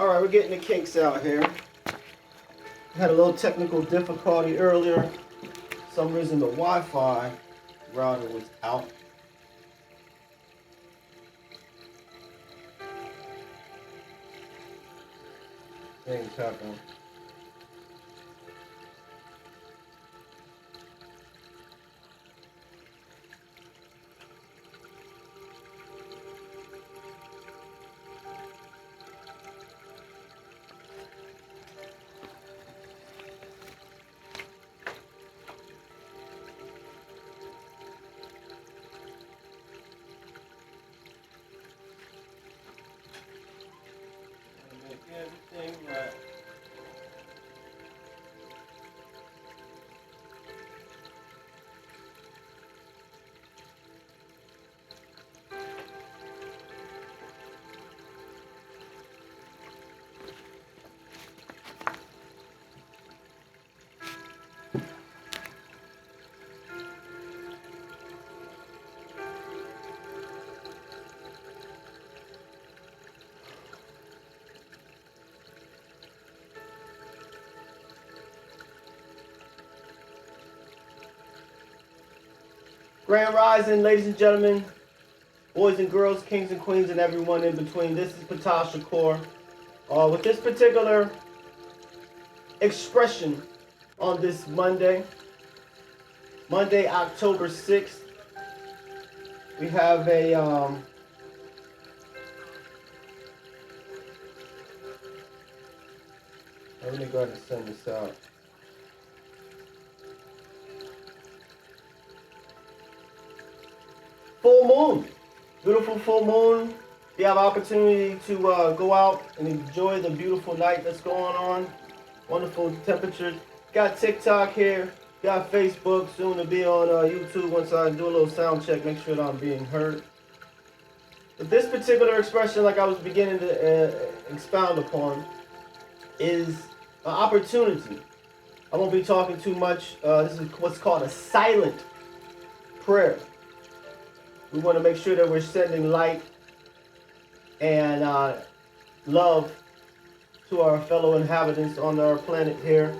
Alright, we're getting the kinks out here. Had a little technical difficulty earlier. For some reason the Wi-Fi router was out. Things happen. Everything right. Grand Rising, ladies and gentlemen, boys and girls, kings and queens, and everyone in between. This is Ptah Shakur. With this particular expression on this Monday, October 6th, we have a let me go ahead and send this out. Full moon, beautiful full moon. You have opportunity to go out and enjoy the beautiful night that's going on. Wonderful temperatures. Got TikTok here, got Facebook, soon to be on YouTube once I do a little sound check, make sure that I'm being heard. But this particular expression, like I was beginning to expound upon, is an opportunity. I won't be talking too much. This is what's called a silent prayer. We want to make sure that we're sending light and love to our fellow inhabitants on our planet here.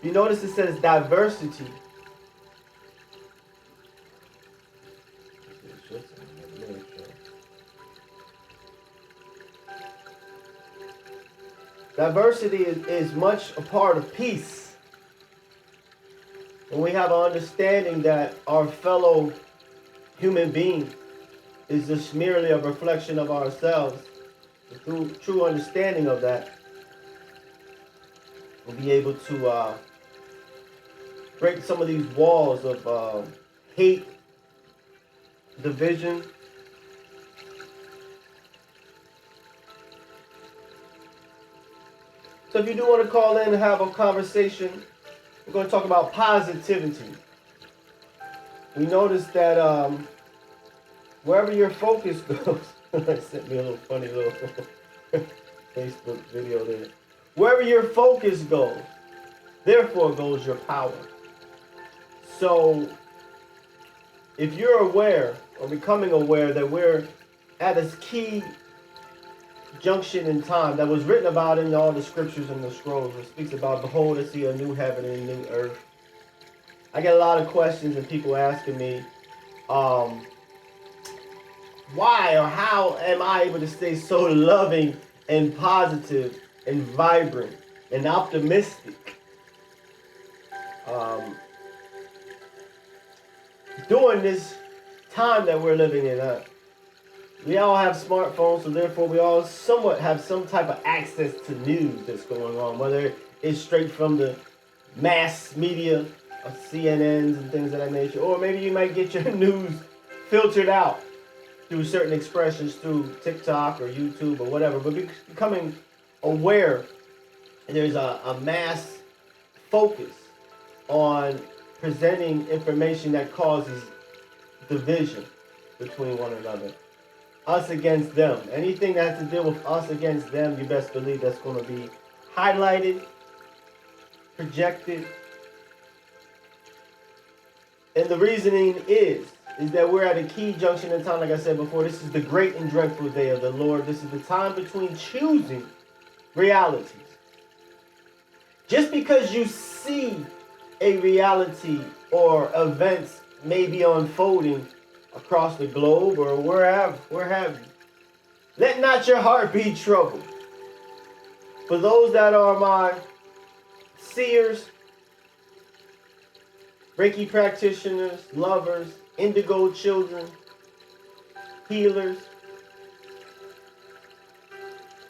You notice it says diversity. Diversity is much a part of peace. When we have an understanding that our fellow human being is just merely a reflection of ourselves, through true understanding of that, we'll be able to break some of these walls of hate, division. So if you do want to call in and have a conversation, we're going to talk about positivity. We noticed that wherever your focus goes, I sent me a little funny little Facebook video there. Wherever your focus goes, therefore goes your power. So if you're aware or becoming aware that we're at this key junction in time that was written about in all the scriptures and the scrolls, it speaks about, behold, I see a new heaven and a new earth. I get a lot of questions and people asking me, why or how am I able to stay so loving and positive and vibrant and optimistic during this time that we're living in? We all have smartphones, so therefore we all somewhat have some type of access to news that's going on, whether it's straight from the mass media, CNNs and things of that nature, or maybe you might get your news filtered out through certain expressions through TikTok or YouTube or whatever. But becoming aware, there's a mass focus on presenting information that causes division between one another. Us against them. Anything that has to deal with us against them, you best believe that's going to be highlighted, projected. And the reasoning is that we're at a key junction in time, like I said before. This is the great and dreadful day of the Lord. This is the time between choosing realities. Just because you see a reality or events may be unfolding across the globe or where have you. Let not your heart be troubled. For those that are my seers, Reiki practitioners, lovers, indigo children, healers,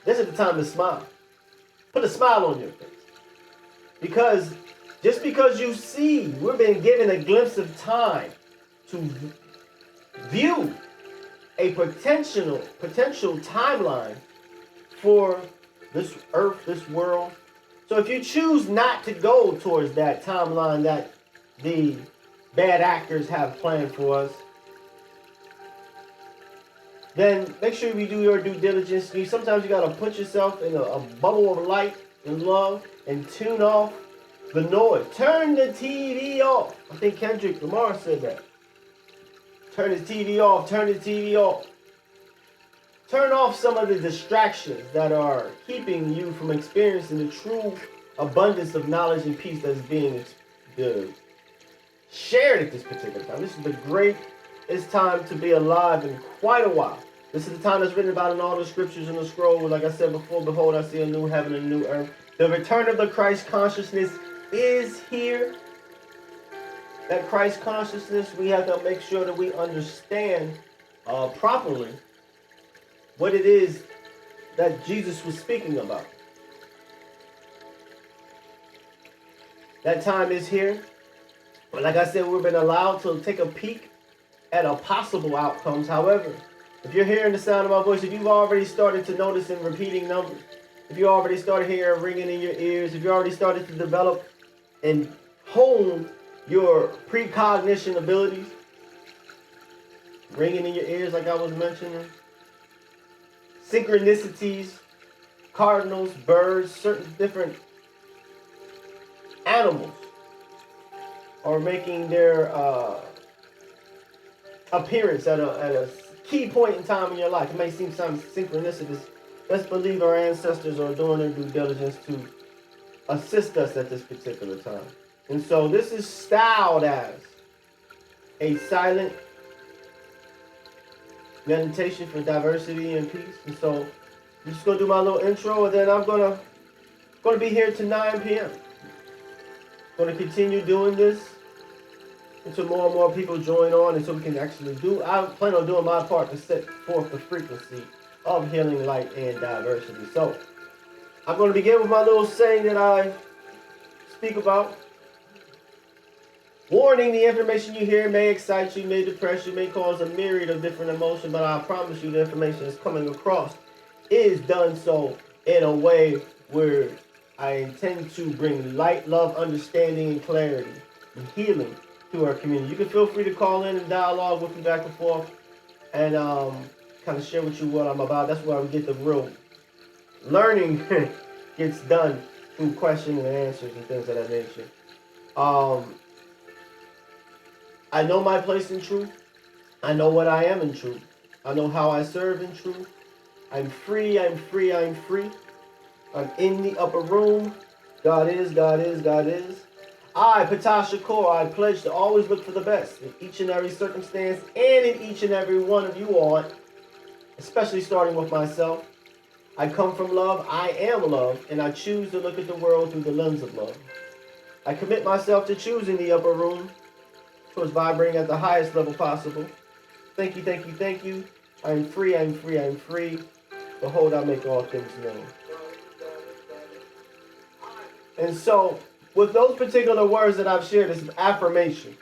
this is the time to smile. Put a smile on your face. Because just because you see, we've been given a glimpse of time to view a potential timeline for this earth, this world. So if you choose not to go towards that timeline that the bad actors have planned for us, then make sure you do your due diligence. Sometimes you gotta put yourself in a bubble of light and love and tune off the noise. Turn the TV off. I think Kendrick Lamar said that. Turn the TV off. Turn the TV off. Turn off some of the distractions that are keeping you from experiencing the true abundance of knowledge and peace that's being shared at this particular time. This is the greatest time to be alive in quite a while. This is the time that's written about in all the scriptures in the scroll. Like I said before, behold, I see a new heaven and a new earth. The return of the Christ consciousness is here. That Christ consciousness, we have to make sure that we understand properly what it is that Jesus was speaking about. That time is here. But like I said, we've been allowed to take a peek at a possible outcomes. However, if you're hearing the sound of my voice, if you've already started to notice in repeating numbers, if you already started hearing ringing in your ears, if you already started to develop and hone your precognition abilities, ringing in your ears like I was mentioning, synchronicities, cardinals, birds, certain different animals are making their appearance at a key point in time in your life. It may seem some synchronicities. Let's believe our ancestors are doing their due diligence to assist us at this particular time. And so this is styled as a silent meditation for diversity and peace. And so I'm just gonna do my little intro, and then I'm gonna be here to 9 p.m. Gonna continue doing this until more and more people join on, and so we can actually I plan on doing my part to set forth the frequency of healing, light, and diversity. So I'm going to begin with my little saying that I speak about. Warning, the information you hear may excite you, may depress you, may cause a myriad of different emotions, but I promise you the information that's coming across is done so in a way where I intend to bring light, love, understanding, and clarity and healing to our community. You can feel free to call in and dialogue with me back and forth and kind of share with you what I'm about. That's where we get the real learning gets done through questions and answers and things of that nature. I know my place in truth. I know what I am in truth. I know how I serve in truth. I'm free, I'm free, I'm free. I'm in the upper room. God is, God is, God is. I, Ptah Shakur, I pledge to always look for the best in each and every circumstance and in each and every one of you all, especially starting with myself. I come from love, I am love, and I choose to look at the world through the lens of love. I commit myself to choosing the upper room towards vibrating at the highest level possible. Thank you, thank you, thank you. I am free, I am free, I am free. Behold, I make all things known. And so, with those particular words that I've shared as an affirmation,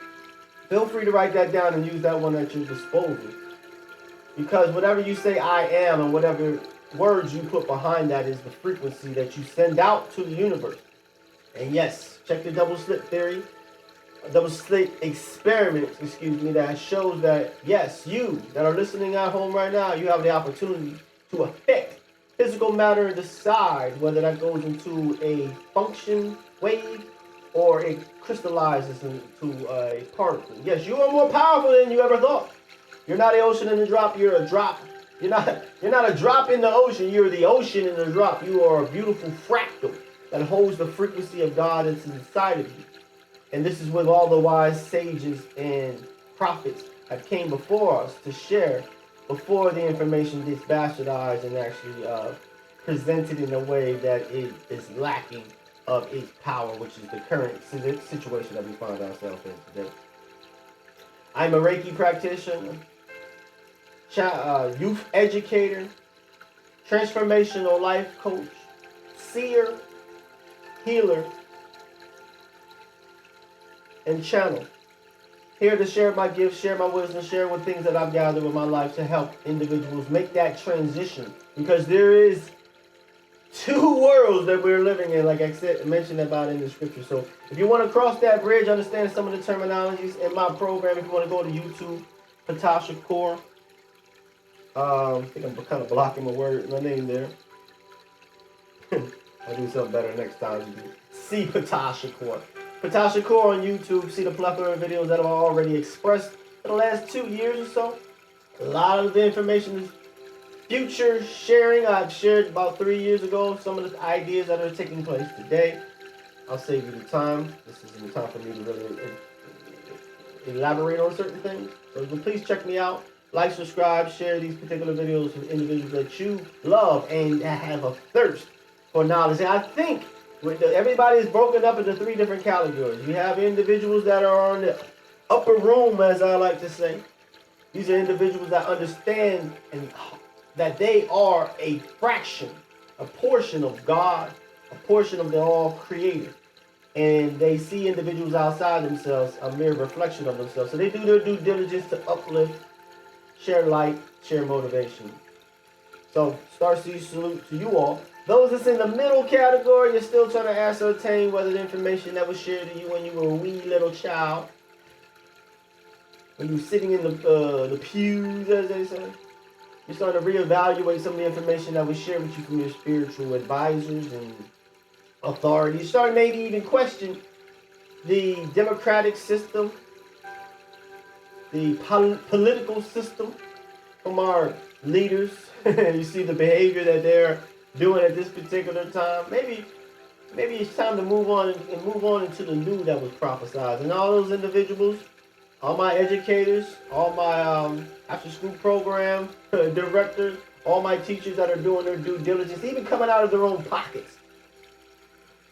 feel free to write that down and use that one at your disposal. Because whatever you say I am and whatever words you put behind that is the frequency that you send out to the universe. And yes, check the double slit theory, double slit experiment, that shows that yes, you that are listening at home right now, you have the opportunity to affect physical matter and decide whether that goes into a function wave or it crystallizes into a particle. Yes, you are more powerful than you ever thought. You're not an ocean in a drop, you're a drop You're not a drop in the ocean. You're the ocean in the drop. You are a beautiful fractal that holds the frequency of God inside of you. And this is what all the wise sages and prophets have came before us to share before the information gets bastardized and actually presented in a way that it is lacking of its power, which is the current situation that we find ourselves in today. I'm a Reiki practitioner, youth educator, transformational life coach, seer, healer, and channel. Here to share my gifts, share my wisdom, share with things that I've gathered with my life to help individuals make that transition. Because there is two worlds that we're living in, like I said, mentioned about in the scripture. So if you want to cross that bridge, understand some of the terminologies in my program, if you want to go to YouTube, Ptah Shakur. I think I'm kind of blocking my name there. I'll do something better next time. See Ptah Shakur. Ptah Shakur on YouTube. See the plethora of videos that I've already expressed for the last 2 years or so. A lot of the information is future sharing. I've shared about 3 years ago some of the ideas that are taking place today. I'll save you the time. This isn't the time for me to really elaborate on certain things. So please check me out. Like, subscribe, share these particular videos with individuals that you love and have a thirst for knowledge. And I think everybody is broken up into 3 different categories. You have individuals that are on the upper room, as I like to say. These are individuals that understand and that they are a fraction, a portion of God, a portion of the all creator. And they see individuals outside themselves, a mere reflection of themselves. So they do their due diligence to uplift, share light, share motivation. So, Starseed salute to you all. Those that's in the middle category, you're still trying to ascertain whether the information that was shared to you when you were a wee little child, when you were sitting in the pews, as they say, you're starting to reevaluate some of the information that was shared with you from your spiritual advisors and authorities. You're starting to maybe even question the democratic system, the political system from our leaders. You see the behavior that they're doing at this particular time. Maybe it's time to move on into the new that was prophesied. And all those individuals, all my educators, all my after school program directors, all my teachers that are doing their due diligence, even coming out of their own pockets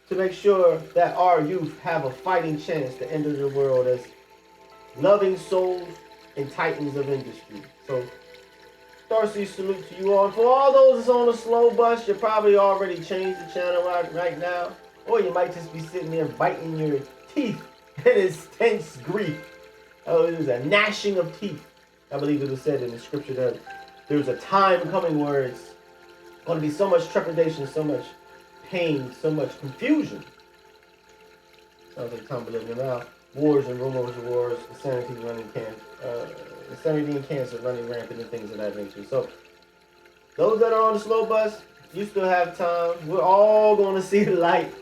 to make sure that our youth have a fighting chance to enter the world as loving souls and titans of industry. So, Starseed salute to you all. And for all those that's on the slow bus, you probably already changed the channel right now. Or you might just be sitting there biting your teeth in intense grief. Oh, it was a gnashing of teeth. I believe it was said in the scripture that there's a time coming where it's going to be so much trepidation, so much pain, so much confusion. Sounds like time we're living now. Wars and rumors of wars, insanity and cancer running rampant and things of that nature. So, those that are on the slow bus, you still have time. We're all going to see the light.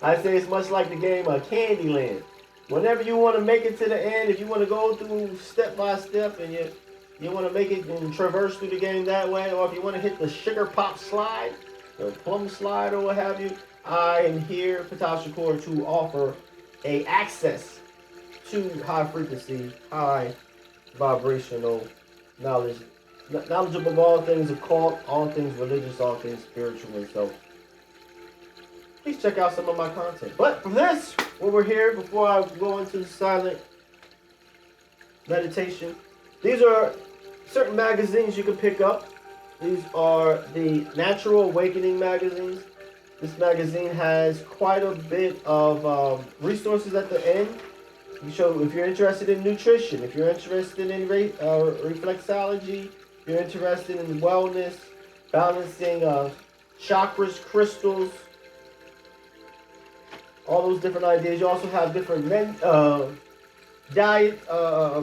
I say it's much like the game of Candyland. Whenever you want to make it to the end, if you want to go through step by step and you want to make it and traverse through the game that way, or if you want to hit the sugar pop slide, the plum slide or what have you, I am here, Ptah Shakur, to offer a access to high frequency, high vibrational knowledge, knowledgeable of all things occult, all things religious, all things spiritual, and so please check out some of my content. But for this, when we're here, before I go into the silent meditation, these are certain magazines you can pick up. These are the Natural Awakening magazines. This magazine has quite a bit of resources at the end. If you're interested in nutrition, if you're interested in reflexology, if you're interested in wellness, balancing chakras, crystals, all those different ideas. You also have different diet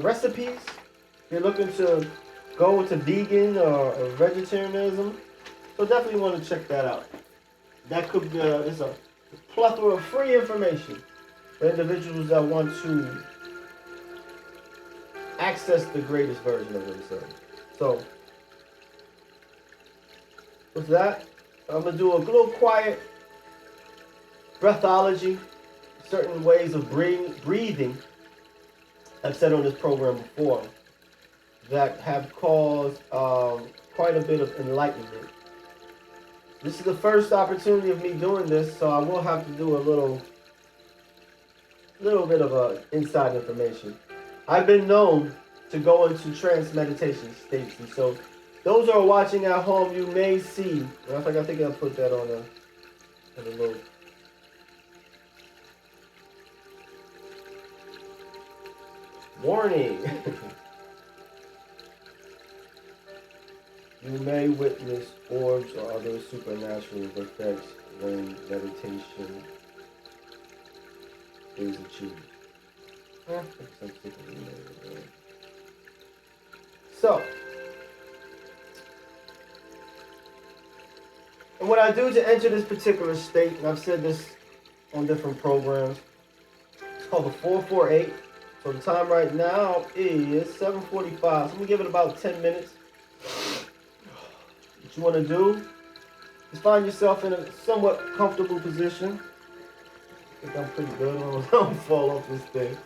recipes. If you're looking to go to vegan or vegetarianism, so definitely want to check that out. That could be there's a plethora of free information for individuals that want to access the greatest version of themselves. So with that, I'm going to do a little quiet breathology, certain ways of breathing I've said on this program before that have caused quite a bit of enlightenment. This is the first opportunity of me doing this, so I will have to do a little bit of inside information. I've been known to go into trance meditation states, and so those who are watching at home, you may see. I think I'll put that on a little. Warning. You may witness orbs or other supernatural effects when meditation is achieved. So, and what I do to enter this particular state, and I've said this on different programs, it's called the 448. So the time right now is 7:45. So I'm gonna give it about 10 minutes. What you want to do is find yourself in a somewhat comfortable position. I think I'm pretty good. I don't fall off this thing.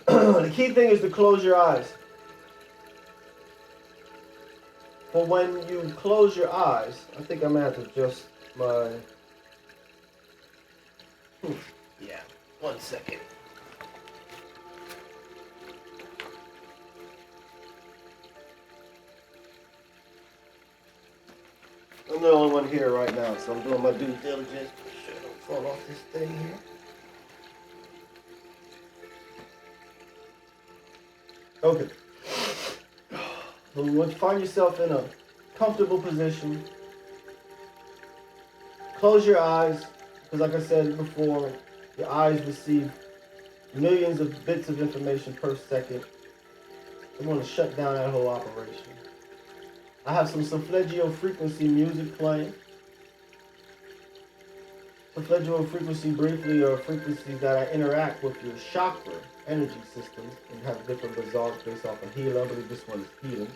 The key thing is to close your eyes. But when you close your eyes, I think I'm gonna have to adjust my. Yeah, 1 second. I'm the only one here right now, so I'm doing my due diligence. Make sure I don't fall off this thing here. Okay. So you want to find yourself in a comfortable position. Close your eyes, because like I said before, your eyes receive millions of bits of information per second. I'm going to shut down that whole operation. I have some solfeggio frequency music playing. Solfeggio frequency briefly are frequencies that interact with your chakra energy systems and have different results based off of healing. I believe this one is healing.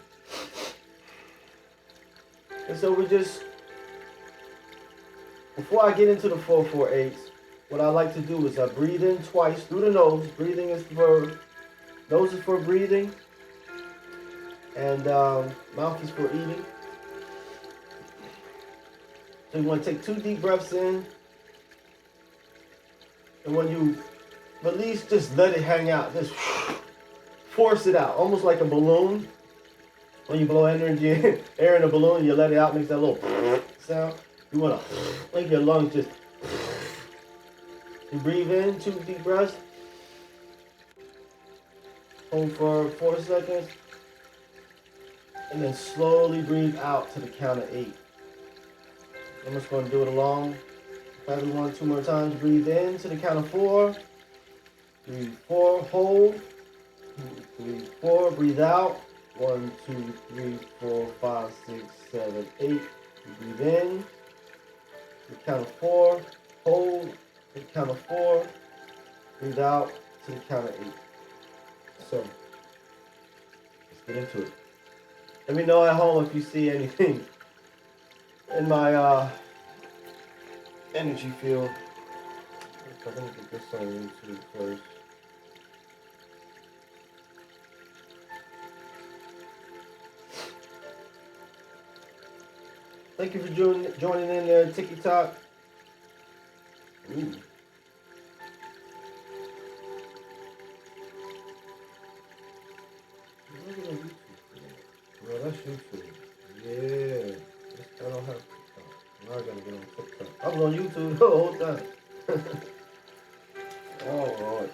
And so before I get into the 448s, what I like to do is I breathe in twice through the nose. Nose is for breathing, and mouth is for eating. So you want to take 2 deep breaths in, and when you release, just let it hang out. Just force it out, almost like a balloon. When you blow energy, air in a balloon, you let it out, makes that little sound. You want to make your lungs just. You breathe in 2 deep breaths. Hold for 4 seconds. And then slowly breathe out to the count of 8. I'm just going to do it along. Everyone, 2 more times. Breathe in to the count of 4. 3, 4. Hold. 2, 3, 4. Breathe out. 1, 2, 3, 4, 5, 6, 7, 8. You breathe in. To the count of 4. Hold. To the count of 4. Breathe out to the count of 8. So, let's get into it. Let me know at home if you see anything in my energy field. I'm going to get this on YouTube first. Thank you for joining in there, TikTok. Ooh. Well, that's YouTube. Yeah. I don't have TikTok. Now I gotta get on TikTok. I was on YouTube the whole time. All right.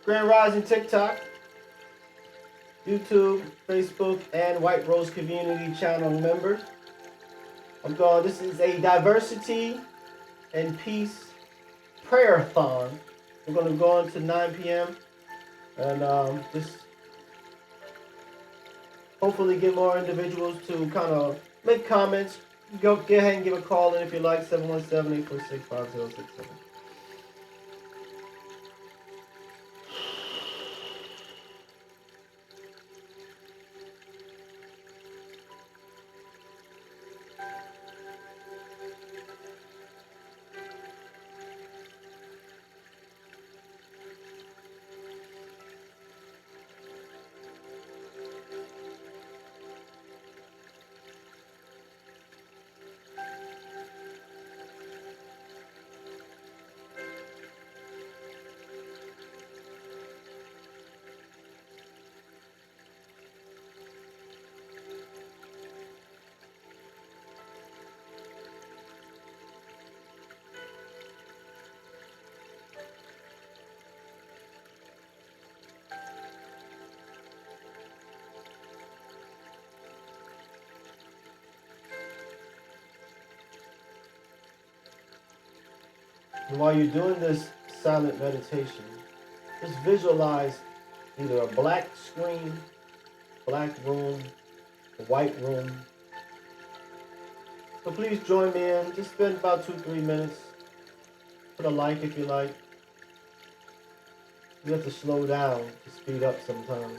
Grand Rising TikTok, YouTube, Facebook, and White Rose Community Channel members. This is a diversity and peace prayer-a-thon. We're going to go on to 9 p.m. and just hopefully get more individuals to kind of make comments. Go ahead and give a call in if you like, 717-846-5067. And while you're doing this silent meditation, just visualize either a black screen, black room, a white room. So please join me in. Just spend about 2-3 minutes. Put a like if you like. You have to slow down to speed up sometimes.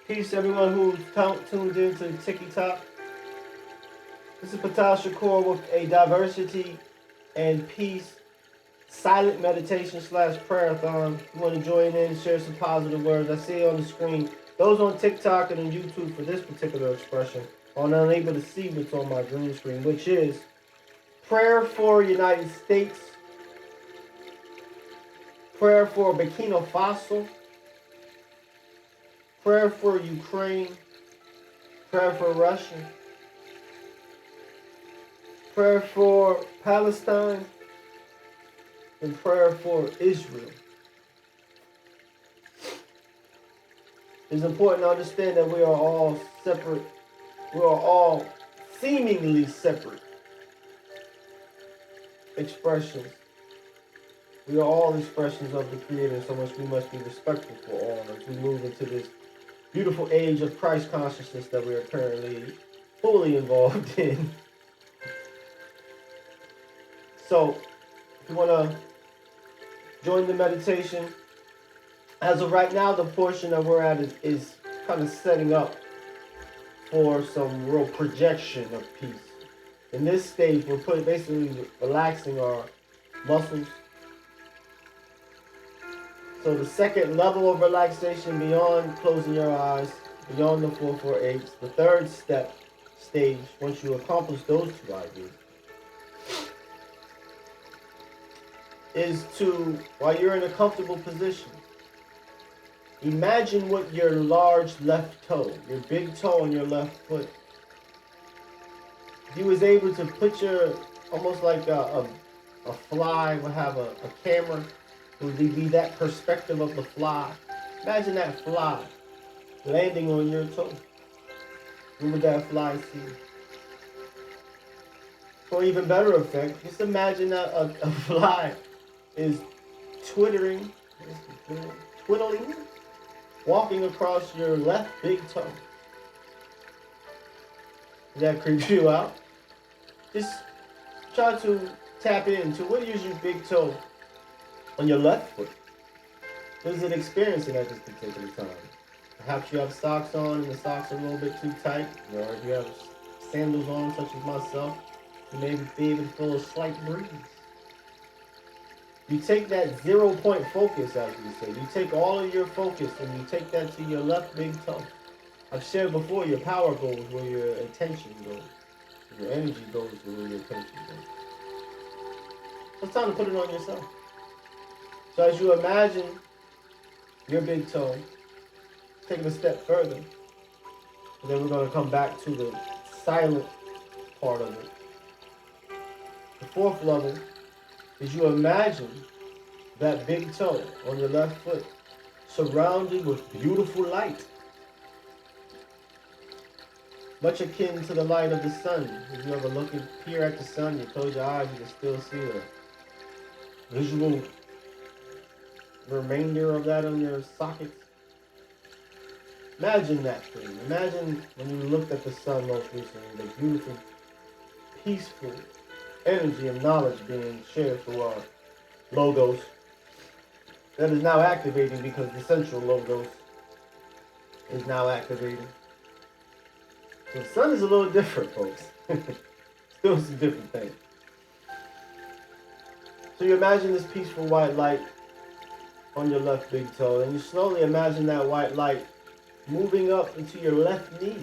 Peace, everyone who's tuned in to TikTok. This is Ptah Shakur with a diversity and peace silent meditation / prayer-a-thon. You want to join in and share some positive words. I see it on the screen. Those on TikTok and on YouTube for this particular expression are unable to see what's on my green screen, which is prayer for United States, prayer for Burkina Faso, prayer for Ukraine, prayer for Russia, prayer for Palestine, and prayer for Israel. It's important to understand that we are all separate. We are all seemingly separate expressions. We are all expressions of the Creator, so much we must be respectful for all as we move into this beautiful age of Christ consciousness that we are currently fully involved in. So, if you want to join the meditation, as of right now, the portion that we're at is kind of setting up for some real projection of peace. In this stage, we're basically relaxing our muscles. So the second level of relaxation beyond closing your eyes, beyond the 448s, the third stage, once you accomplish those two ideas, is to, while you're in a comfortable position, imagine what your large left toe, your big toe on your left foot, he was able to put your, almost like a fly would have a camera, would be that perspective of the fly. Imagine that fly landing on your toe. What would that fly see? For even better effect, just imagine a fly is twiddling, walking across your left big toe. Does that creep you out? Just try to tap into what is your big toe on your left foot. What is it experiencing at this particular time? Perhaps you have socks on and the socks are a little bit too tight, or if you have sandals on, such as myself, you may be able to feel a slight breeze. You take that 0-point focus, as we say. You take all of your focus and you take that to your left big toe. I've shared before, your power goes where your attention goes. Your energy goes where your attention goes. So it's time to put it on yourself. So as you imagine your big toe, taking a step further, and then we're going to come back to the silent part of it. The fourth level is you imagine that big toe on your left foot surrounded with beautiful light. Much akin to the light of the sun. If you ever look and peer at the sun, you close your eyes, you can still see the visual remainder of that on your sockets. Imagine that thing. Imagine when you looked at the sun most recently, the beautiful, peaceful energy and knowledge being shared through our logos. That is now activating because the central logos is now activating. So the sun is a little different, folks. Still some different things. So you imagine this peaceful white light on your left big toe, and you slowly imagine that white light moving up into your left knee.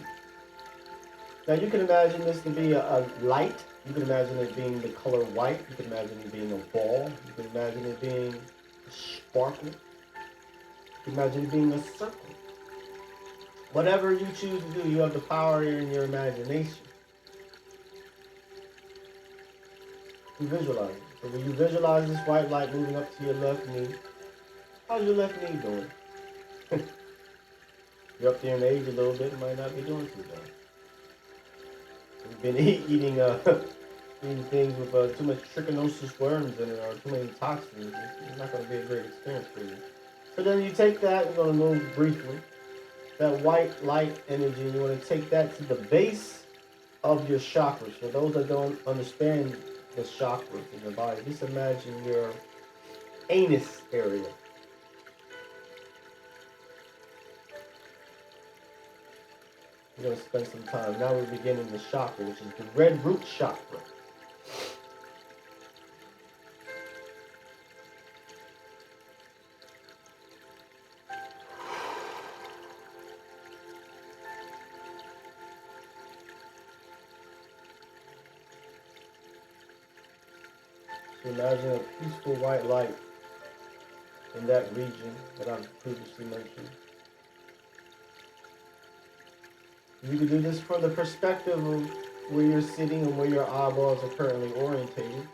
Now you can imagine this to be a light. You can imagine it being the color white. You can imagine it being a ball. You can imagine it being a sparkle. You can imagine it being a circle. Whatever you choose to do, you have the power in your imagination to visualize it. So when you visualize this white light moving up to your left knee, how's your left knee doing? You're up there in age a little bit, might not be doing too bad. You've been eating things with too much trichinosis worms in it or too many toxins. It's not going to be a great experience for you. So then you take that, we're going to move briefly, that white light energy, and you want to take that to the base of your chakras. For those that don't understand the chakras in your body, just imagine your anus area. We're going to spend some time. Now we're beginning the chakra, which is the red root chakra. So imagine a peaceful white light in that region that I've previously mentioned. You can do this from the perspective of where you're sitting and where your eyeballs are currently orientated.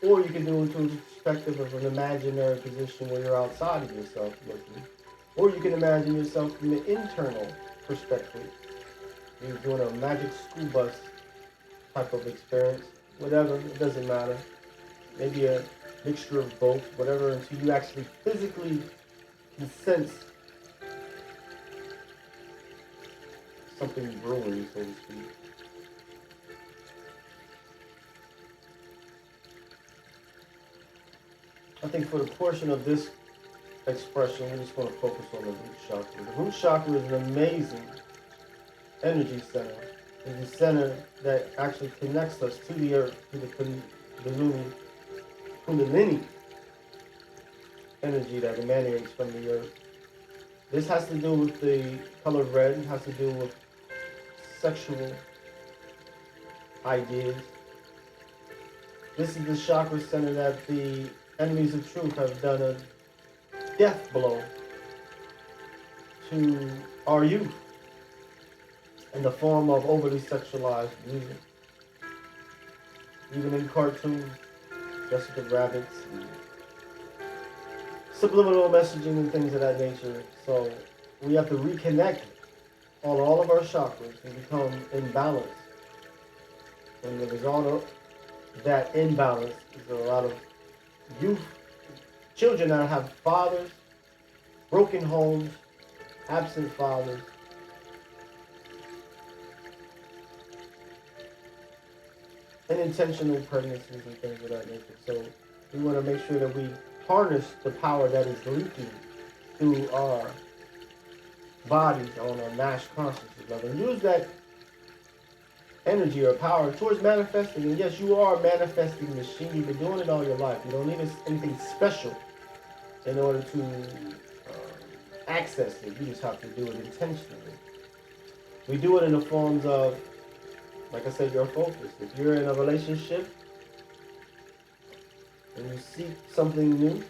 Or you can do it from the perspective of an imaginary position where you're outside of yourself looking. Or you can imagine yourself from the internal perspective. You're doing a magic school bus type of experience. Whatever, it doesn't matter. Maybe a mixture of both, whatever, until you actually physically can sense something brewing, so to speak. I think for the portion of this expression, we're just going to focus on the root chakra. The root chakra is an amazing energy center. It's a center that actually connects us to the earth, to the Kundalini energy that emanates from the earth. This has to do with the color red. It has to do with sexual ideas. This is the chakra center that the enemies of truth have done a death blow to our youth in the form of overly sexualized music. Even in cartoons, Jessica Rabbits, and subliminal messaging and things of that nature. So we have to reconnect on all of our chakras and become in balance. And the result of that imbalance is a lot of youth, children that have fathers, broken homes, absent fathers, unintentional pregnancies and things of that nature. So we want to make sure that we harness the power that is leaking through our bodies on a mass consciousness level and use that energy or power towards manifesting. And yes, you are a manifesting machine. You've been doing it all your life. You don't need anything special in order to access it. You just have to do it intentionally. We do it in the forms of, like I said, your focus. If you're in a relationship and you seek something new,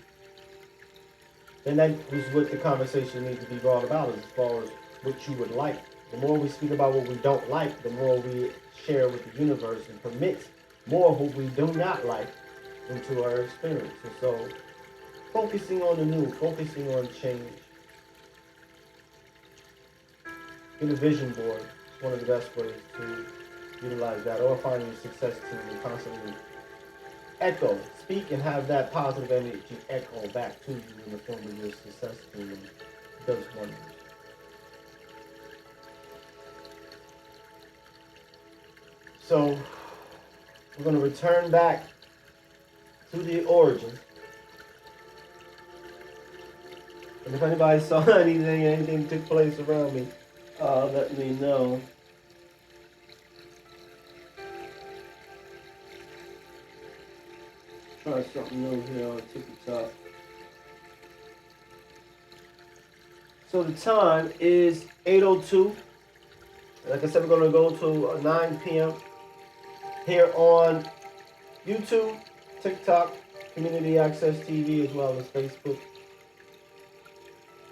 then that is what the conversation needs to be brought about as far as what you would like. The more we speak about what we don't like, the more we share with the universe and permit more of what we do not like into our experience. And so focusing on the new, focusing on change. Get a vision board. It's one of the best ways to utilize that, or finding a success team and constantly echo, speak, and have that positive energy echo back to you in the form of your success team. And it does wonders. So we're going to return back to the origin. And if anybody saw anything took place around me, let me know. Try something new here on TikTok. So the time is 8:02. Like I said, we're going to go to 9 p.m. here on YouTube, TikTok, Community Access TV, as well as Facebook.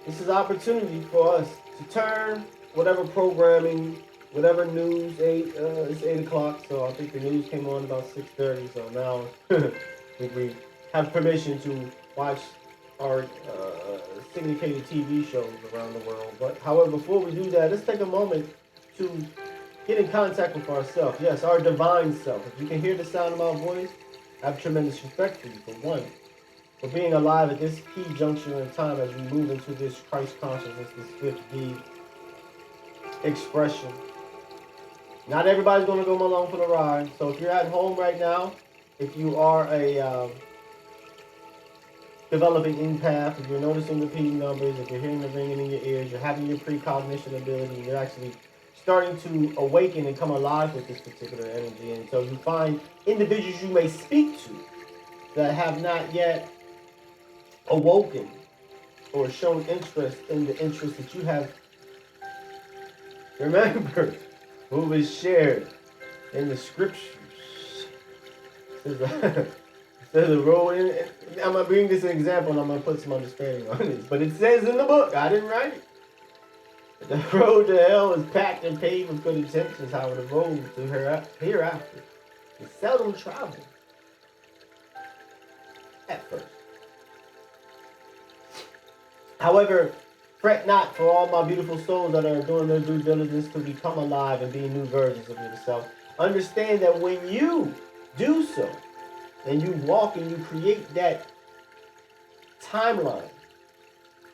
This is an opportunity for us to turn whatever programming, whatever news, it's 8 o'clock, so I think the news came on about 6:30, so now I think we have permission to watch our syndicated TV shows around the world. But however, before we do that, let's take a moment to get in contact with ourselves. Yes, our divine self. If you can hear the sound of my voice, I have tremendous respect for you, for one, for being alive at this key juncture in time as we move into this Christ consciousness, this fifth D expression. Not everybody's going to go along for the ride. So if you're at home right now, if you are a developing empath, if you're noticing repeating numbers, if you're hearing the ringing in your ears, you're having your precognition ability, you're actually starting to awaken and come alive with this particular energy. And so you find individuals you may speak to that have not yet awoken or shown interest in the interest that you have. Remember what was shared in the scriptures. It says the road. I'm going to bring this an example and I'm going to put some understanding on this. But it says in the book, I didn't write it. The road to hell is packed and paved with good intentions, however, the road to hereafter is seldom traveled at first. However, fret not for all my beautiful souls that are doing their due diligence to become alive and be new versions of yourself. Understand that when you do so, and you walk and you create that timeline,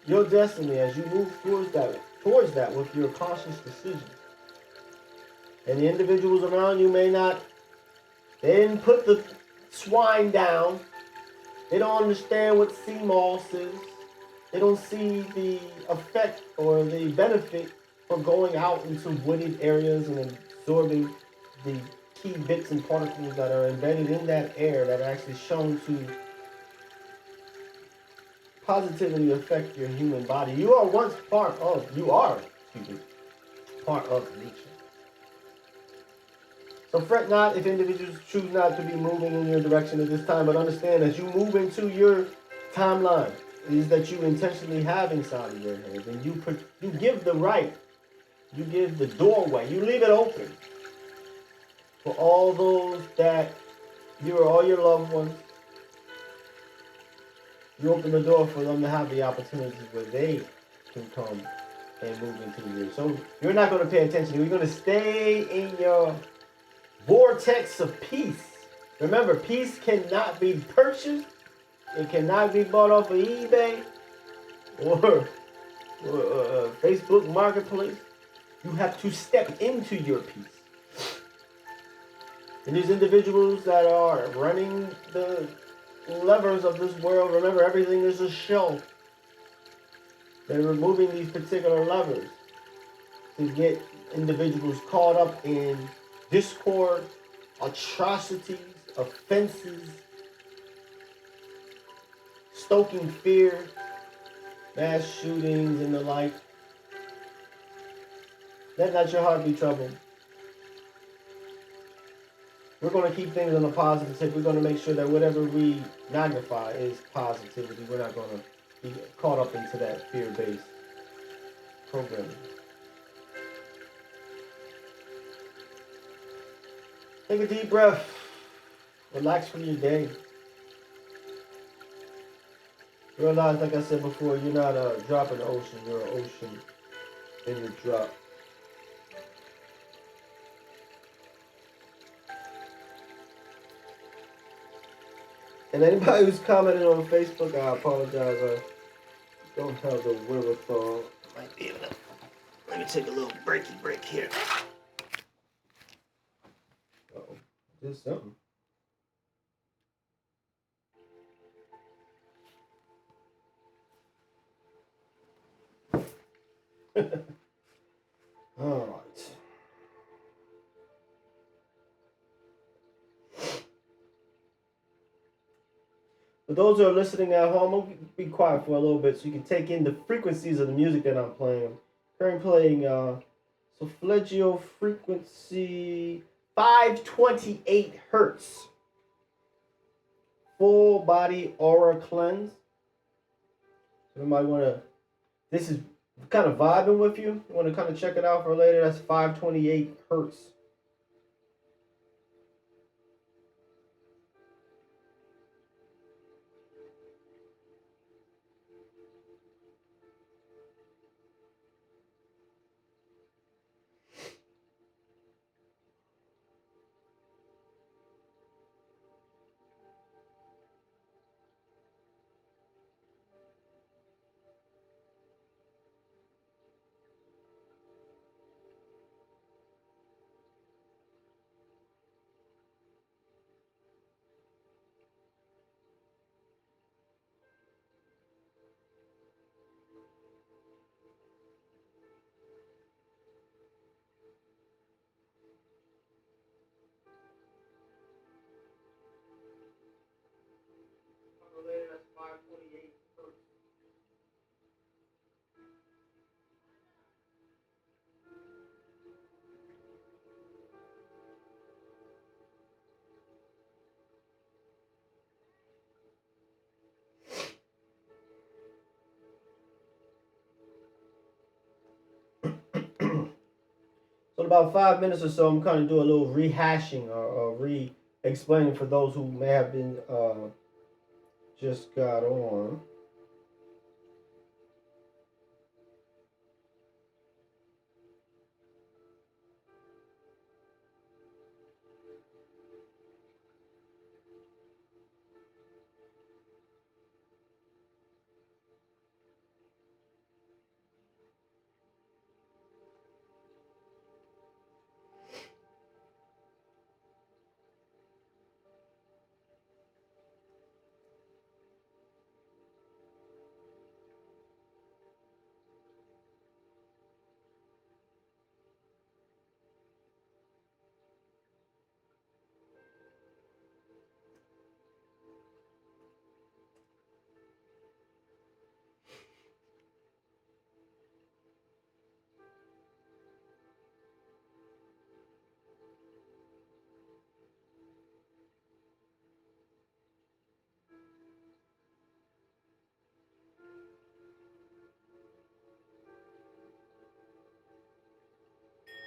your destiny as you move towards that with your conscious decisions. And the individuals around you they didn't put the swine down. They don't understand what sea moss is. They don't see the effect or the benefit for going out into wooded areas and absorbing the key bits and particles that are embedded in that air that are actually shown to positively affect your human body. You are part of nature. So fret not if individuals choose not to be moving in your direction at this time, but understand as you move into your timeline, it is that you intentionally have inside of your head, and you give the right, you give the doorway, you leave it open for all those that all your loved ones. You open the door for them to have the opportunities where they can come and move into you. So you're not going to pay attention. You're going to stay in your vortex of peace. Remember, peace cannot be purchased. It cannot be bought off of eBay or Facebook Marketplace. You have to step into your peace. And these individuals that are running the levers of this world, remember, everything is a show. They're removing these particular levers to get individuals caught up in discord, atrocities, offenses, stoking fear, mass shootings, and the like. Let not your heart be troubled. We're going to keep things on a positive tip. We're going to make sure that whatever we magnify is positivity. We're not going to be caught up into that fear-based programming. Take a deep breath. Relax from your day. Realize, like I said before, you're not a drop in the ocean. You're an ocean in the drop. And anybody who's commenting on Facebook, I apologize. I don't have the wherewithal. Might be able to. Let me take a little break here. Uh-oh. Did something. All right. For those who are listening at home, I'm going to be quiet for a little bit so you can take in the frequencies of the music that I'm playing. I'm currently playing solfeggio frequency 528 hertz. Full body aura cleanse. So you might want to, this is kind of vibing with you. You want to kind of check it out for later. That's 528 hertz. in about 5 minutes or so, I'm kind of do a little rehashing or re-explaining for those who may have been just got on.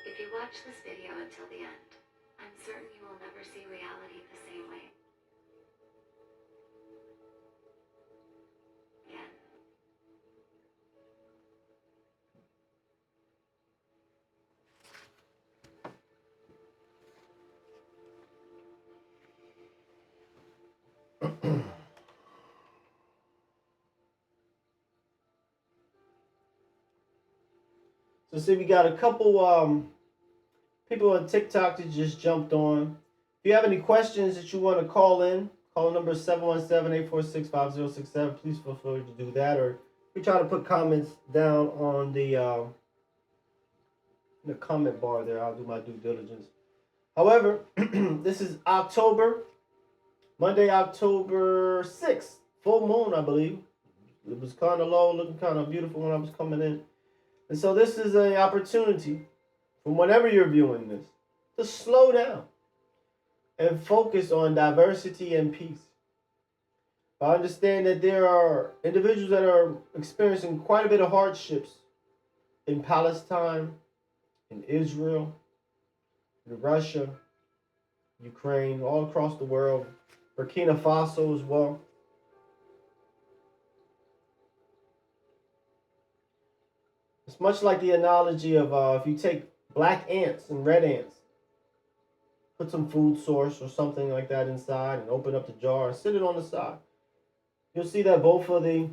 If you watch this video until the end, I'm certain you will never see reality the same way again. So see, we got a couple people on TikTok that just jumped on. If you have any questions that you want to call in, call number 717-846-5067. Please feel free to do that, or we try to put comments down on the in the comment bar there. I'll do my due diligence. However, this is Monday, October 6th, full moon, I believe. It was kind of low, looking kind of beautiful when I was coming in. And so this is an opportunity from whenever you're viewing this to slow down and focus on diversity and peace. I understand that there are individuals that are experiencing quite a bit of hardships in Palestine, in Israel, in Russia, Ukraine, all across the world, Burkina Faso as well. It's much like the analogy of if you take black ants and red ants, put some food source or something like that inside and open up the jar and sit it on the side. You'll see that both of the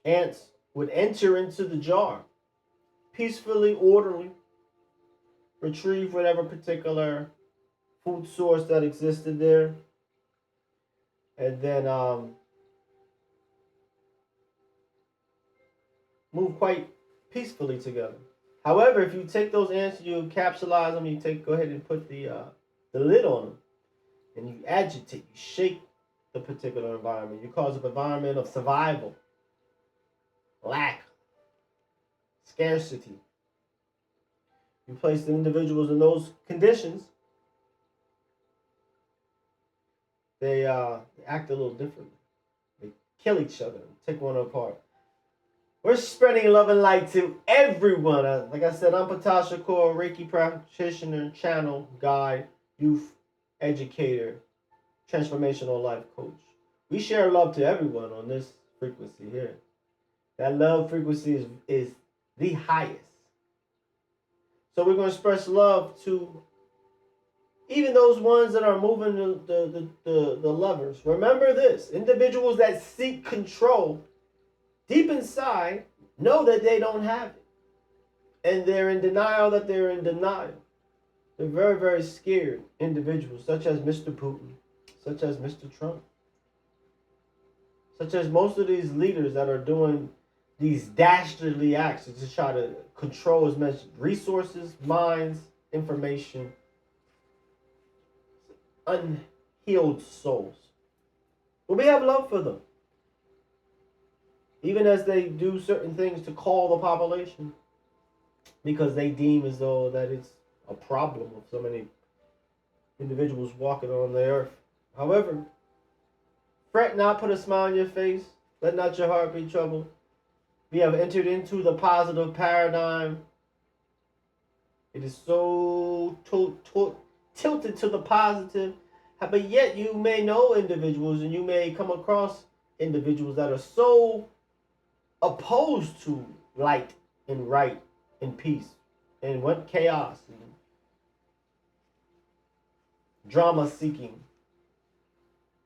ants would enter into the jar, peacefully, orderly, retrieve whatever particular food source that existed there, and then move quite peacefully together. However, if you take those ants, you capsulize them, go ahead and put the lid on them, and you agitate, you shake the particular environment. You cause an environment of survival, lack, scarcity. You place the individuals in those conditions, they act a little differently. They kill each other, take one apart. We're spreading love and light to everyone. Like I said, I'm Ptah Shakur, Reiki practitioner, channel, guide, youth educator, transformational life coach. We share love to everyone on this frequency here. That love frequency is the highest. So we're going to express love to even those ones that are moving the levers. Remember this, individuals that seek control deep inside know that they don't have it. And they're in denial that they're in denial. They're very, very scared individuals, such as Mr. Putin, such as Mr. Trump, such as most of these leaders that are doing these dastardly acts to try to control as much resources, minds, information, unhealed souls. But we have love for them. Even as they do certain things to call the population, because they deem as though that it's a problem of so many individuals walking on the earth. However, fret not, put a smile on your face, let not your heart be troubled. We have entered into the positive paradigm It is so tilted to the positive. But yet you may know individuals and you may come across individuals that are so opposed to light and right and peace and what chaos and drama seeking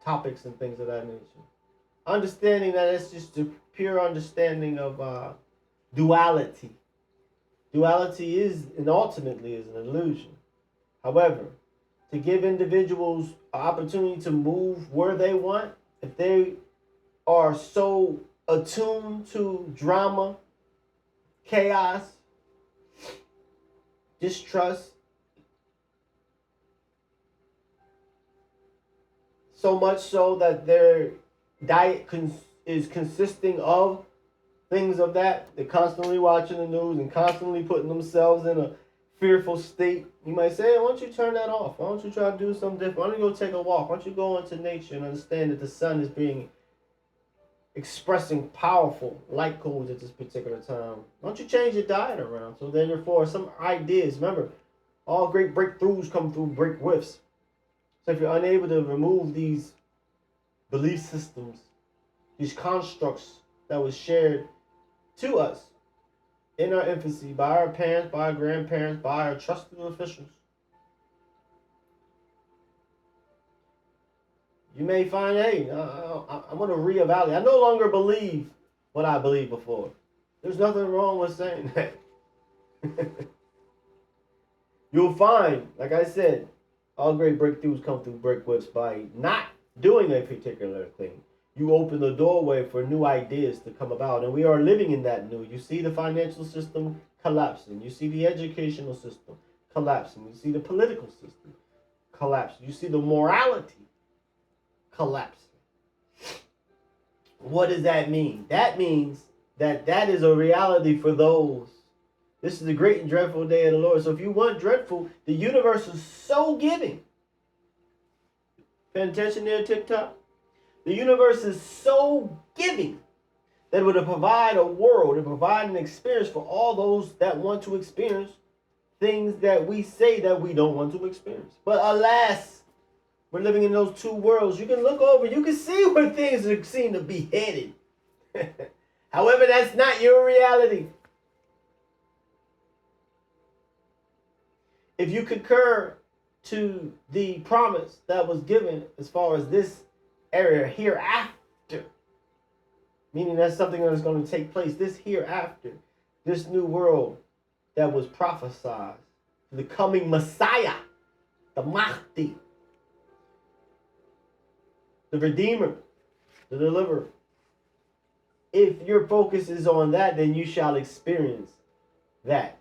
topics and things of that nature. Understanding that it's just a pure understanding of duality. Duality is and ultimately is an illusion. However, to give individuals an opportunity to move where they want, if they are so attuned to drama, chaos, distrust, so much so that their diet is consisting of things of that. They're constantly watching the news and constantly putting themselves in a fearful state. You might say, hey, why don't you turn that off? Why don't you try to do something different? Why don't you go take a walk? Why don't you go into nature and understand that the sun is expressing powerful light codes at this particular time? Why don't you change your diet around? So therefore, some ideas, remember, all great breakthroughs come through break whiffs. So if you're unable to remove these belief systems, these constructs that was shared to us in our infancy by our parents, by our grandparents, by our trusted officials, you may find, hey, I'm going to reevaluate. I no longer believe what I believed before. There's nothing wrong with saying that. You'll find, like I said, all great breakthroughs come through break whips by not doing a particular thing. You open the doorway for new ideas to come about, and we are living in that new. You see the financial system collapsing. You see the educational system collapsing. You see the political system collapsing. You see the morality collapsing. What does that mean? That means that is a reality for those. This is the great and dreadful day of the Lord. So if you want dreadful, the universe is so giving. Pay attention there, TikTok. The universe is so giving that it would provide a world and provide an experience for all those that want to experience things that we say that we don't want to experience. But alas, we're living in those two worlds. You can look over, you can see where things seem to be headed. However, that's not your reality. If you concur to the promise that was given as far as this area hereafter, meaning that's something that is going to take place, this hereafter, this new world that was prophesied, the coming Messiah, the Mahdi, the Redeemer, the Deliverer. If your focus is on that, then you shall experience that.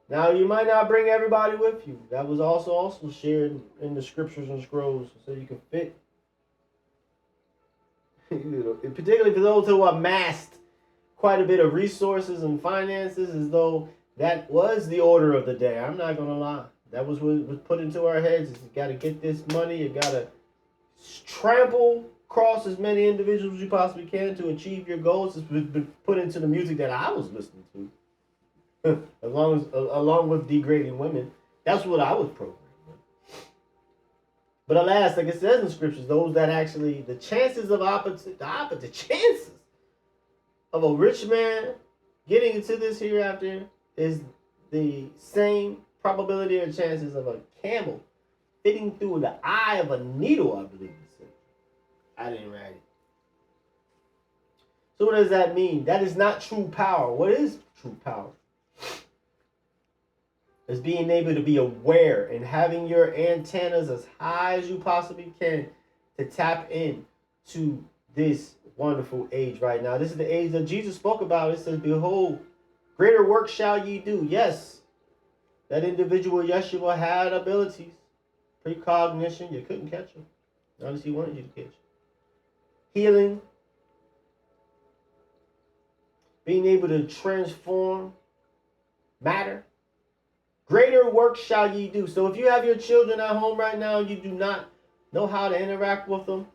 Now, you might not bring everybody with you. That was also shared in the scriptures and scrolls, so you can fit. Particularly for those who amassed quite a bit of resources and finances, as though that was the order of the day. I'm not going to lie. That was what was put into our heads. You got to get this money. You got to trample across as many individuals as you possibly can to achieve your goals. It's been put into the music that I was listening to. along with degrading women. That's what I was programmed with. But alas, like it says in scriptures, those that actually, the chances of the chances of a rich man getting into this hereafter is the same probability or chances of a camel fitting through the eye of a needle, I believe it said. I didn't write it. So what does that mean? That is not true power. What is true power? Is being able to be aware and having your antennas as high as you possibly can to tap in to this wonderful age right now. This is the age that Jesus spoke about. It says, behold, greater work shall ye do. Yes, that individual Yeshua had abilities, precognition. You couldn't catch him unless he wanted you to catch him. Healing, being able to transform matter. Greater work shall ye do. So if you have your children at home right now, you do not know how to interact with them,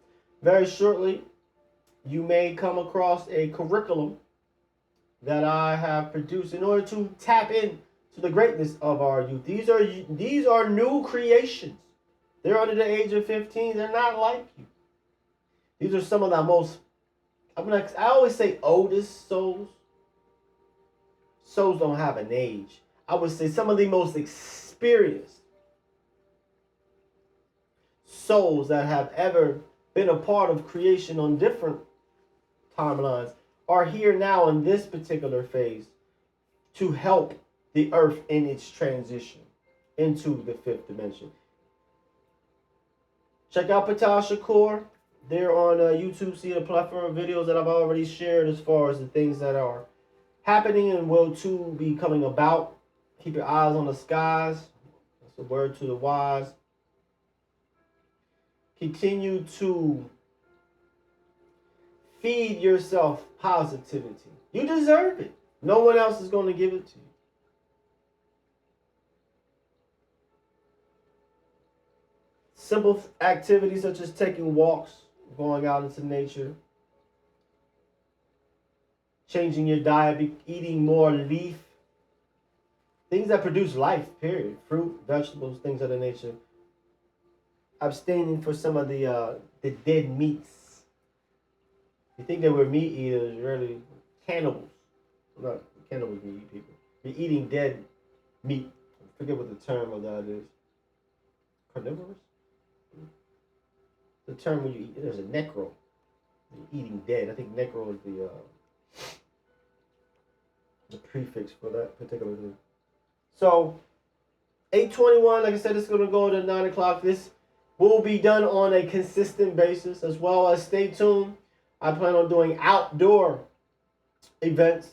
very shortly, you may come across a curriculum that I have produced in order to tap in to the greatness of our youth. These are new creations. They're under the age of 15. They're not like you. These are some of the most, I always say oldest souls. Souls don't have an age. I would say some of the most experienced souls that have ever been a part of creation on different timelines are here now in this particular phase to help the earth in its transition into the fifth dimension. Check out Ptah Shakur. They're on YouTube. See a plethora of videos that I've already shared as far as the things that are happening and will too be coming about. Keep your eyes on the skies. That's a word to the wise. Continue to feed yourself positivity. You deserve it. No one else is going to give it to you. Simple activities such as taking walks, going out into nature, changing your diet, eating more leaf, things that produce life, period. Fruit, vegetables, things of that nature. Abstaining for some of the dead meats. You think that we're meat eaters, really cannibals. Not cannibals, we eat people. You're eating dead meat. I forget what the term of that is. Carnivorous? The term when you eat, there's a necro. You're eating dead. I think necro is the prefix for that particular thing. So 8:21, like I said, it's gonna go to 9 o'clock. This will be done on a consistent basis, as well as stay tuned. I plan on doing outdoor events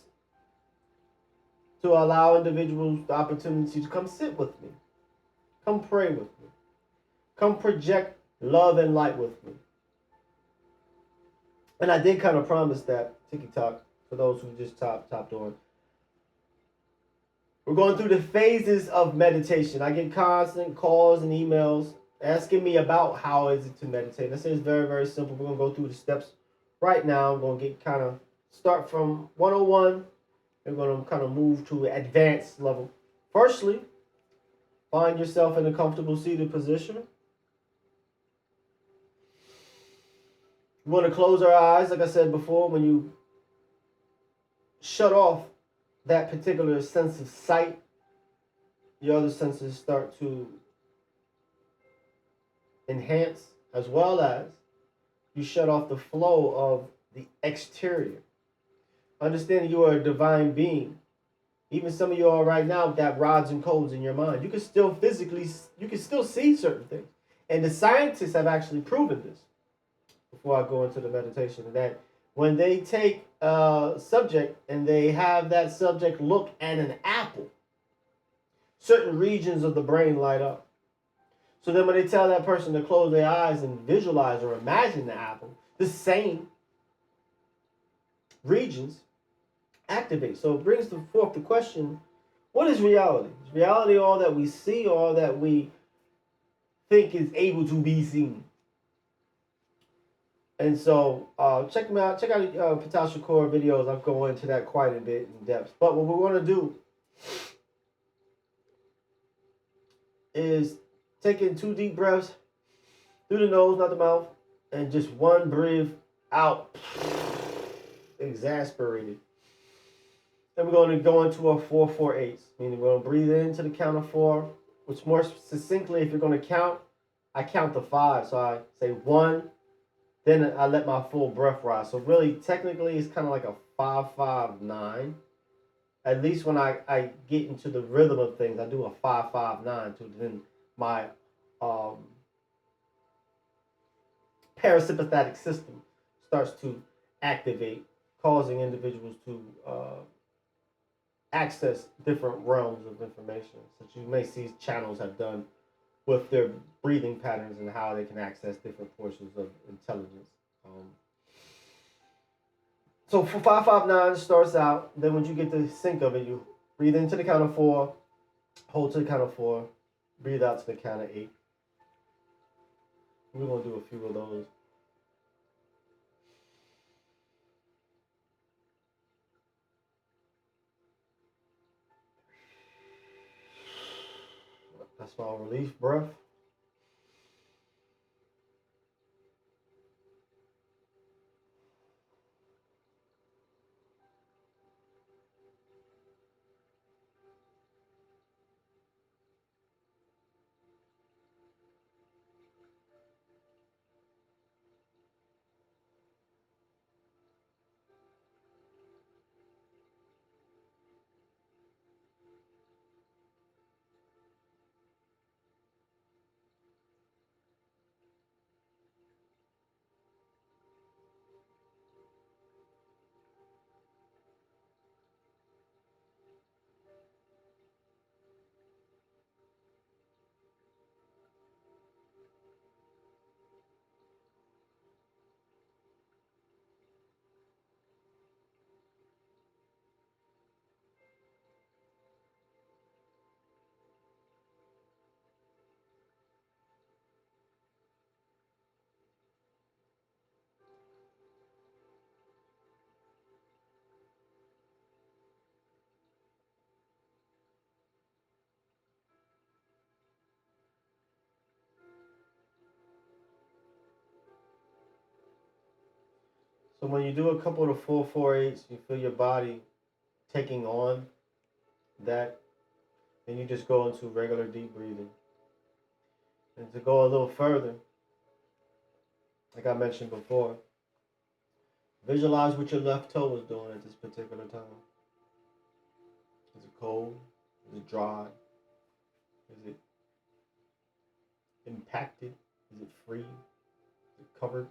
to allow individuals the opportunity to come sit with me, come pray with me, come project love and light with me. And I did kind of promise that TikTok for those who just topped on. We're going through the phases of meditation. I get constant calls and emails asking me about how is it to meditate. I say it's very, very simple. We're going to go through the steps right now. I'm going to start from 101. We're going to kind of move to advanced level. Firstly, find yourself in a comfortable seated position. We want to close our eyes, like I said before, when you shut off that particular sense of sight, your other senses start to enhance, as well as you shut off the flow of the exterior. Understanding you are a divine being. Even some of you are right now with that rods and codes in your mind. You can still see certain things. And the scientists have actually proven this. Before I go into the meditation, that when they take a subject and they have that subject look at an apple, certain regions of the brain light up. So then when they tell that person to close their eyes and visualize or imagine the apple, the same regions activate. So it brings forth the question, what is reality? Is reality all that we see, or all that we think is able to be seen? And so check them out. Check out Ptah Shakur videos. I'll go into that quite a bit in depth. But what we want to do is take in 2 deep breaths through the nose, not the mouth, and just one breathe out. Exasperated. Then we're going to go into a 4-4-8, meaning we're going to breathe into the count of 4, which more succinctly, if you're going to count, I count to 5. So I say 1. Then I let my full breath rise. So really, technically, it's kind of like a 5-5-9. At least when I get into the rhythm of things, I do a 5-5-9. So then my parasympathetic system starts to activate, causing individuals to access different realms of information. So you may see channels have done with their breathing patterns and how they can access different portions of intelligence. So for 5-5-9 starts out, then when you get the sync of it, you breathe into the count of 4, hold to the count of 4, breathe out to the count of 8. We're going to do a few of those. That's my relief breath. So when you do a couple of 4-4-8s, you feel your body taking on that, and you just go into regular deep breathing. And to go a little further, like I mentioned before, visualize what your left toe is doing at this particular time. Is it cold? Is it dry? Is it impacted? Is it free? Is it covered?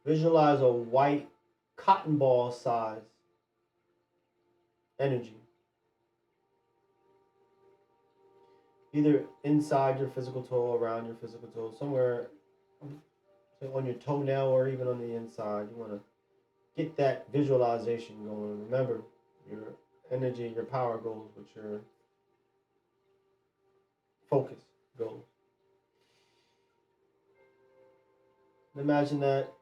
Visualize a white cotton ball size energy, either inside your physical toe or around your physical toe, somewhere on your toenail or even on the inside. You want to get that visualization going. Remember, your energy, your power goes with your focus goes. Imagine that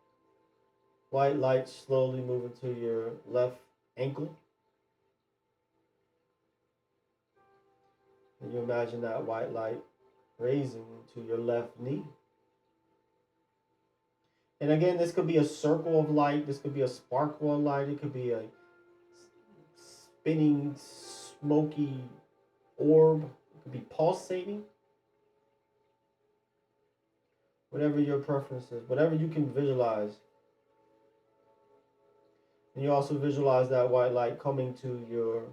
white light slowly moving to your left ankle. And you imagine that white light raising to your left knee. And again, this could be a circle of light. This could be a sparkle of light. It could be a spinning, smoky orb. It could be pulsating. Whatever your preference is, whatever you can visualize. And you also visualize that white light coming to your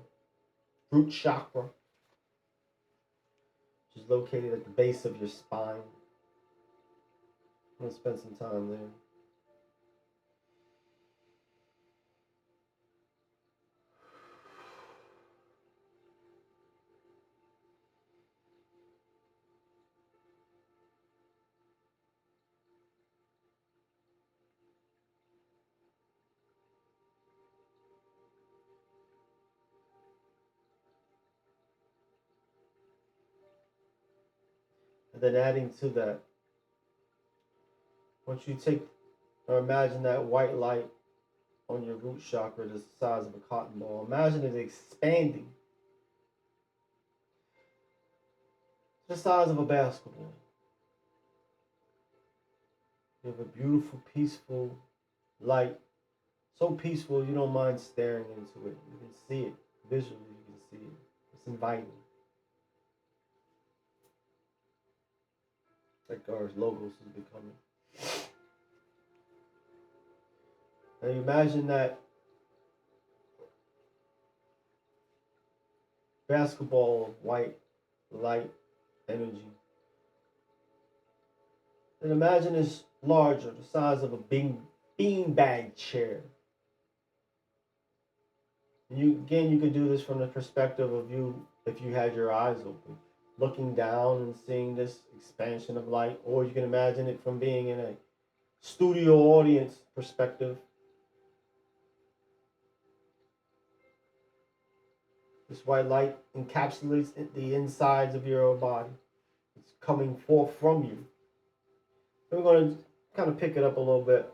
root chakra, which is located at the base of your spine. I'm going to spend some time there. And then adding to that, once you take or imagine that white light on your root chakra the size of a cotton ball, imagine it expanding the size of a basketball. You have a beautiful, peaceful light. So peaceful you don't mind staring into it. You can see it visually, you can see it. It's inviting. Like our logos is becoming. Now you imagine that basketball of white light energy. And imagine it's larger, the size of a beanbag chair. And you could do this from the perspective of you if you had your eyes open, looking down and seeing this expansion of light, or you can imagine it from being in a studio audience perspective. This white light encapsulates the insides of your body. It's coming forth from you. And we're going to kind of pick it up a little bit.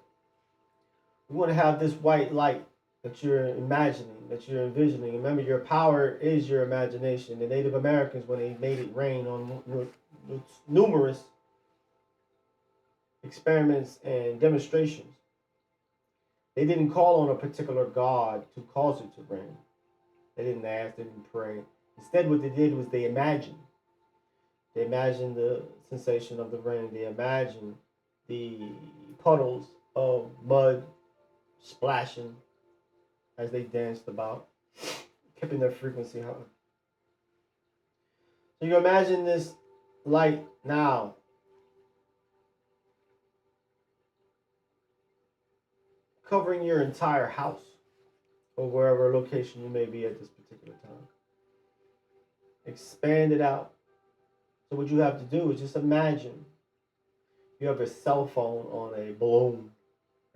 We want to have this white light that you're imagining, that you're envisioning. Remember, your power is your imagination. The Native Americans, when they made it rain on numerous experiments and demonstrations, they didn't call on a particular god to cause it to rain. They didn't ask, they didn't pray. Instead, what they did was they imagined. They imagined the sensation of the rain. They imagined the puddles of mud splashing as they danced about, keeping their frequency high. So you imagine this light now covering your entire house or wherever location you may be at this particular time. Expand it out. So what you have to do is just imagine you have a cell phone on a balloon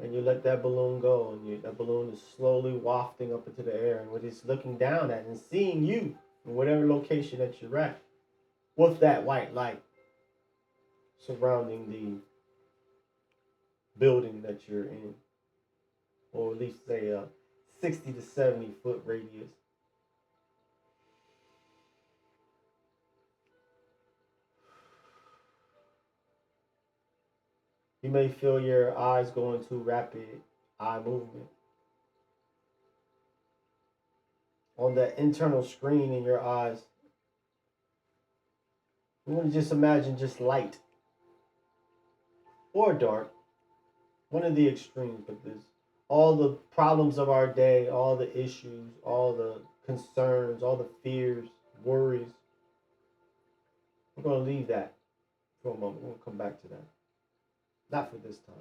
and you let that balloon go and that balloon is slowly wafting up into the air and what it's looking down at and seeing you in whatever location that you're at with that white light surrounding the building that you're in, or at least say a 60 to 70 foot radius. You may feel your eyes go into rapid eye movement. On that internal screen in your eyes, you want to just imagine just light or dark, one of the extremes, but there's all the problems of our day, all the issues, all the concerns, all the fears, worries. We're going to leave that for a moment. We'll come back to that. Not for this time.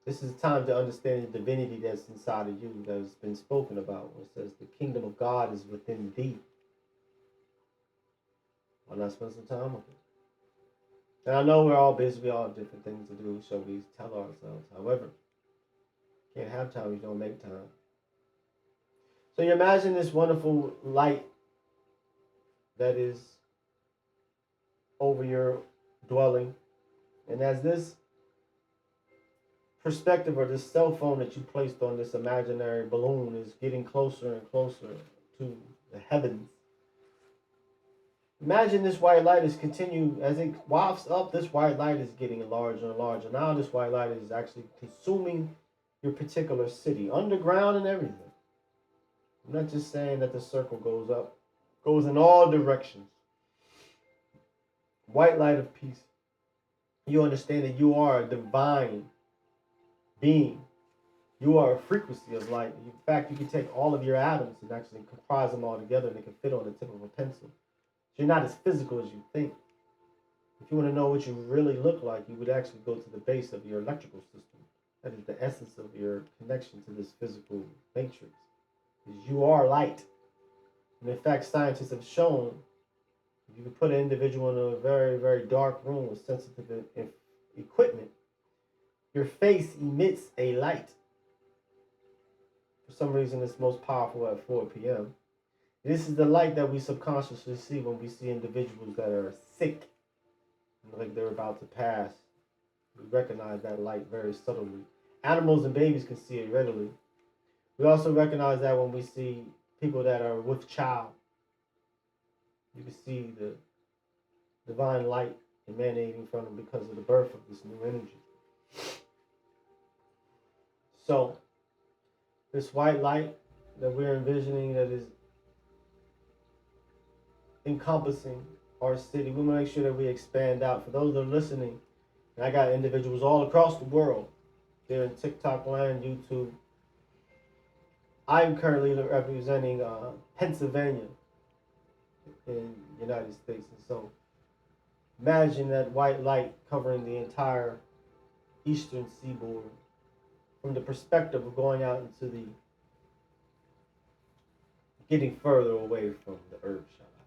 This is time to understand the divinity that's inside of you that has been spoken about. It says the kingdom of God is within thee. Why not spend some time with it? And I know we're all busy. We all have different things to do, so we tell ourselves. However, you can't have time if you don't make time. So you imagine this wonderful light that is over your dwelling. And as this perspective or this cell phone that you placed on this imaginary balloon is getting closer and closer to the heavens, imagine this white light is continue as it wafts up. This white light is getting larger and larger. Now this white light is actually consuming your particular city, underground and everything. I'm not just saying that the circle goes up, goes in all directions. White light of peace. You understand that you are a divine being. You are a frequency of light. In fact, you can take all of your atoms and actually comprise them all together and they can fit on the tip of a pencil. So you're not as physical as you think. If you want to know what you really look like, you would actually go to the base of your electrical system. That is the essence of your connection to this physical matrix. Because you are light. And in fact, scientists have shown if you can put an individual in a very, very dark room with sensitive equipment, your face emits a light. For some reason, it's most powerful at 4 p.m. This is the light that we subconsciously see when we see individuals that are sick, like they're about to pass. We recognize that light very subtly. Animals and babies can see it readily. We also recognize that when we see people that are with child. You can see the divine light emanating from them because of the birth of this new energy. So, this white light that we're envisioning that is encompassing our city, we want to make sure that we expand out. For those that are listening, and I got individuals all across the world. They're in TikTok land, YouTube. I'm currently representing Pennsylvania in the United States. And so imagine that white light covering the entire eastern seaboard from the perspective of going out into the getting further away from the earth, shall I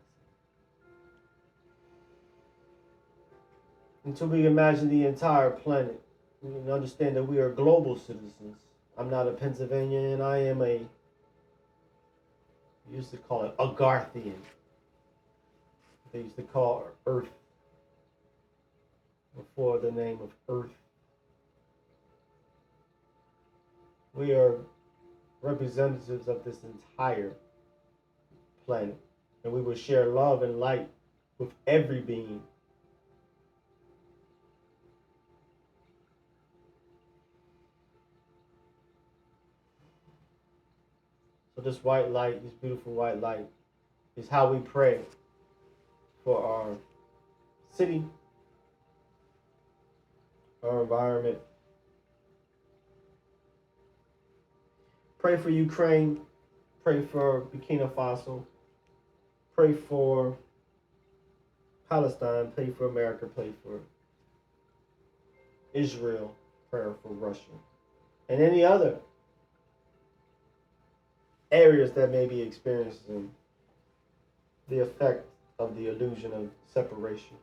say. Until we imagine the entire planet, we can understand that we are global citizens. I'm not a Pennsylvanian, I am a, we used to call it Agarthian. They used to call Earth before the name of Earth. We are representatives of this entire planet. And we will share love and light with every being. So this white light, this beautiful white light, is how we pray for our city, our environment. Pray for Ukraine. Pray for Burkina Faso. Pray for Palestine. Pray for America. Pray for Israel. Pray for Russia. And any other areas that may be experiencing the effect of the illusion of separation.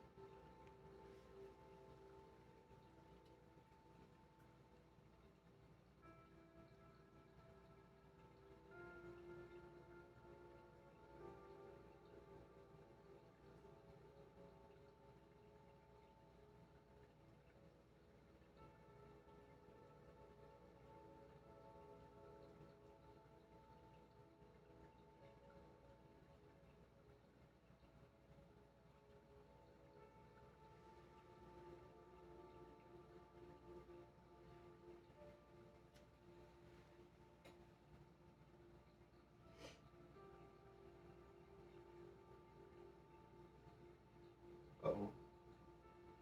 Uh-oh.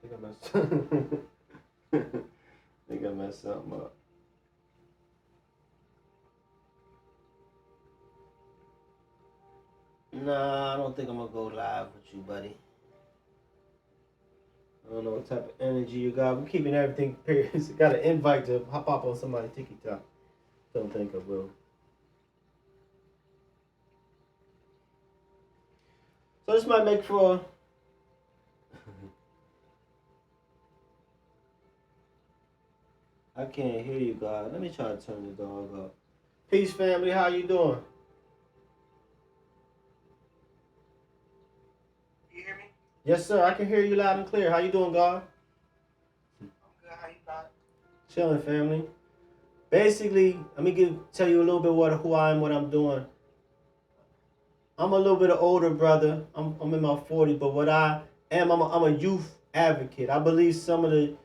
I think I messed I think I messed something up. Nah, I don't think I'm gonna go live with you, buddy. I don't know what type of energy you got. I'm keeping everything period. Got an invite to hop up on somebody's TikTok. Don't think I will. So this might make for I can't hear you guys. Let me try to turn the dog up. Peace family, how you doing? You hear me? Yes sir, I can hear you loud and clear. How you doing, God? I'm good. How you got? Chilling family. Basically, let me tell you a little bit who I am, what I'm doing. I'm a little bit of older brother. I'm in my 40s, but what I am, I'm a youth advocate. I believe some of the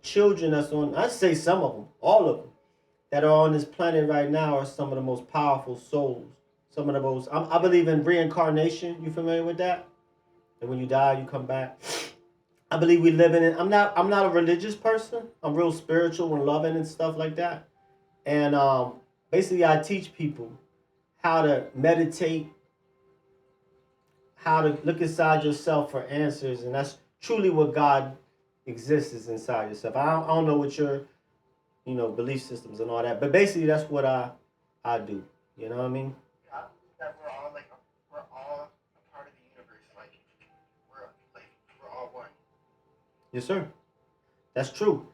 children that's on, I say some of them, all of them, that are on this planet right now are some of the most powerful souls. Some of the most, I believe in reincarnation. You familiar with that? That when you die, you come back. I believe we live in it. I'm not a religious person. I'm real spiritual and loving and stuff like that. And basically, I teach people how to meditate, how to look inside yourself for answers, and that's truly what God exists is inside yourself. I don't know what your belief systems and all that, but basically that's what I do. You know what I mean? Yeah, that we're all a part of the universe. We're all one. Yes, sir. That's true.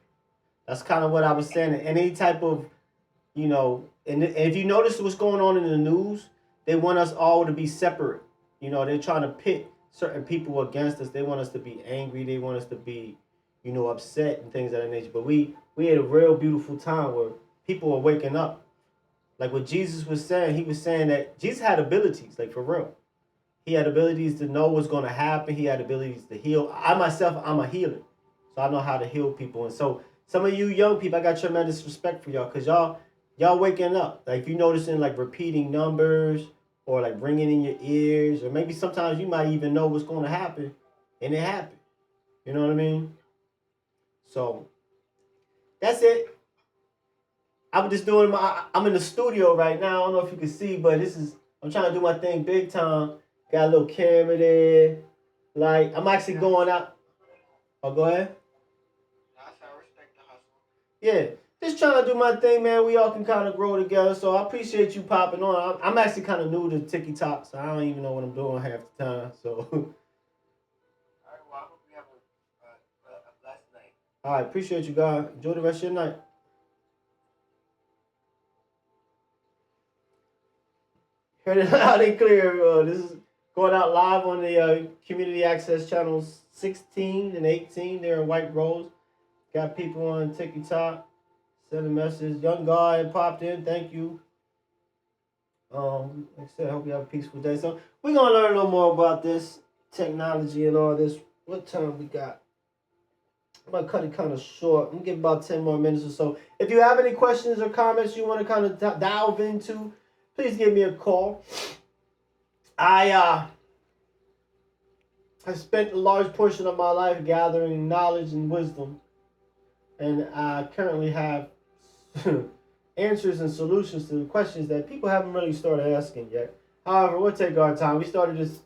That's kind of what I was saying. Any type of and if you notice what's going on in the news, they want us all to be separate. They're trying to pit certain people against us. They want us to be angry. They want us to be, upset and things of that nature. But we had a real beautiful time where people are waking up. Like what Jesus was saying, he was saying that Jesus had abilities, like for real. He had abilities to know what's going to happen. He had abilities to heal. I myself, I'm a healer, so I know how to heal people. And so some of you young people, I got tremendous respect for y'all because y'all waking up. Like if you noticing like repeating numbers or like ringing in your ears, or maybe sometimes you might even know what's going to happen, and it happened. You know what I mean? So that's it. I'm just doing I'm in the studio right now. I don't know if you can see, but I'm trying to do my thing big time. Got a little camera there. Like I'm actually Yeah, going out. Oh, go ahead. that's how I respect the hustle. Yeah, just trying to do my thing, man. We all can kind of grow together. So I appreciate you popping on. I'm actually kind of new to TikTok, so I don't even know what I'm doing half the time. So, All right, well, I hope you have a blessed night. all right, appreciate you, guys. Enjoy the rest of your night. Heard it loud and clear. This is going out live on the community access channels 16 and 18. They're in White Rose. Got people on TikTok. Send a message. Young guy popped in. Thank you. Like I said, I hope you have a peaceful day. So we're gonna learn a little more about this technology and all this. What time we got? I'm gonna cut it kind of short. I'm gonna give about 10 more minutes or so. If you have any questions or comments you want to kind of delve into, please give me a call. I spent a large portion of my life gathering knowledge and wisdom, and I currently have answers and solutions to the questions that people haven't really started asking yet. However, we'll take our time. We started this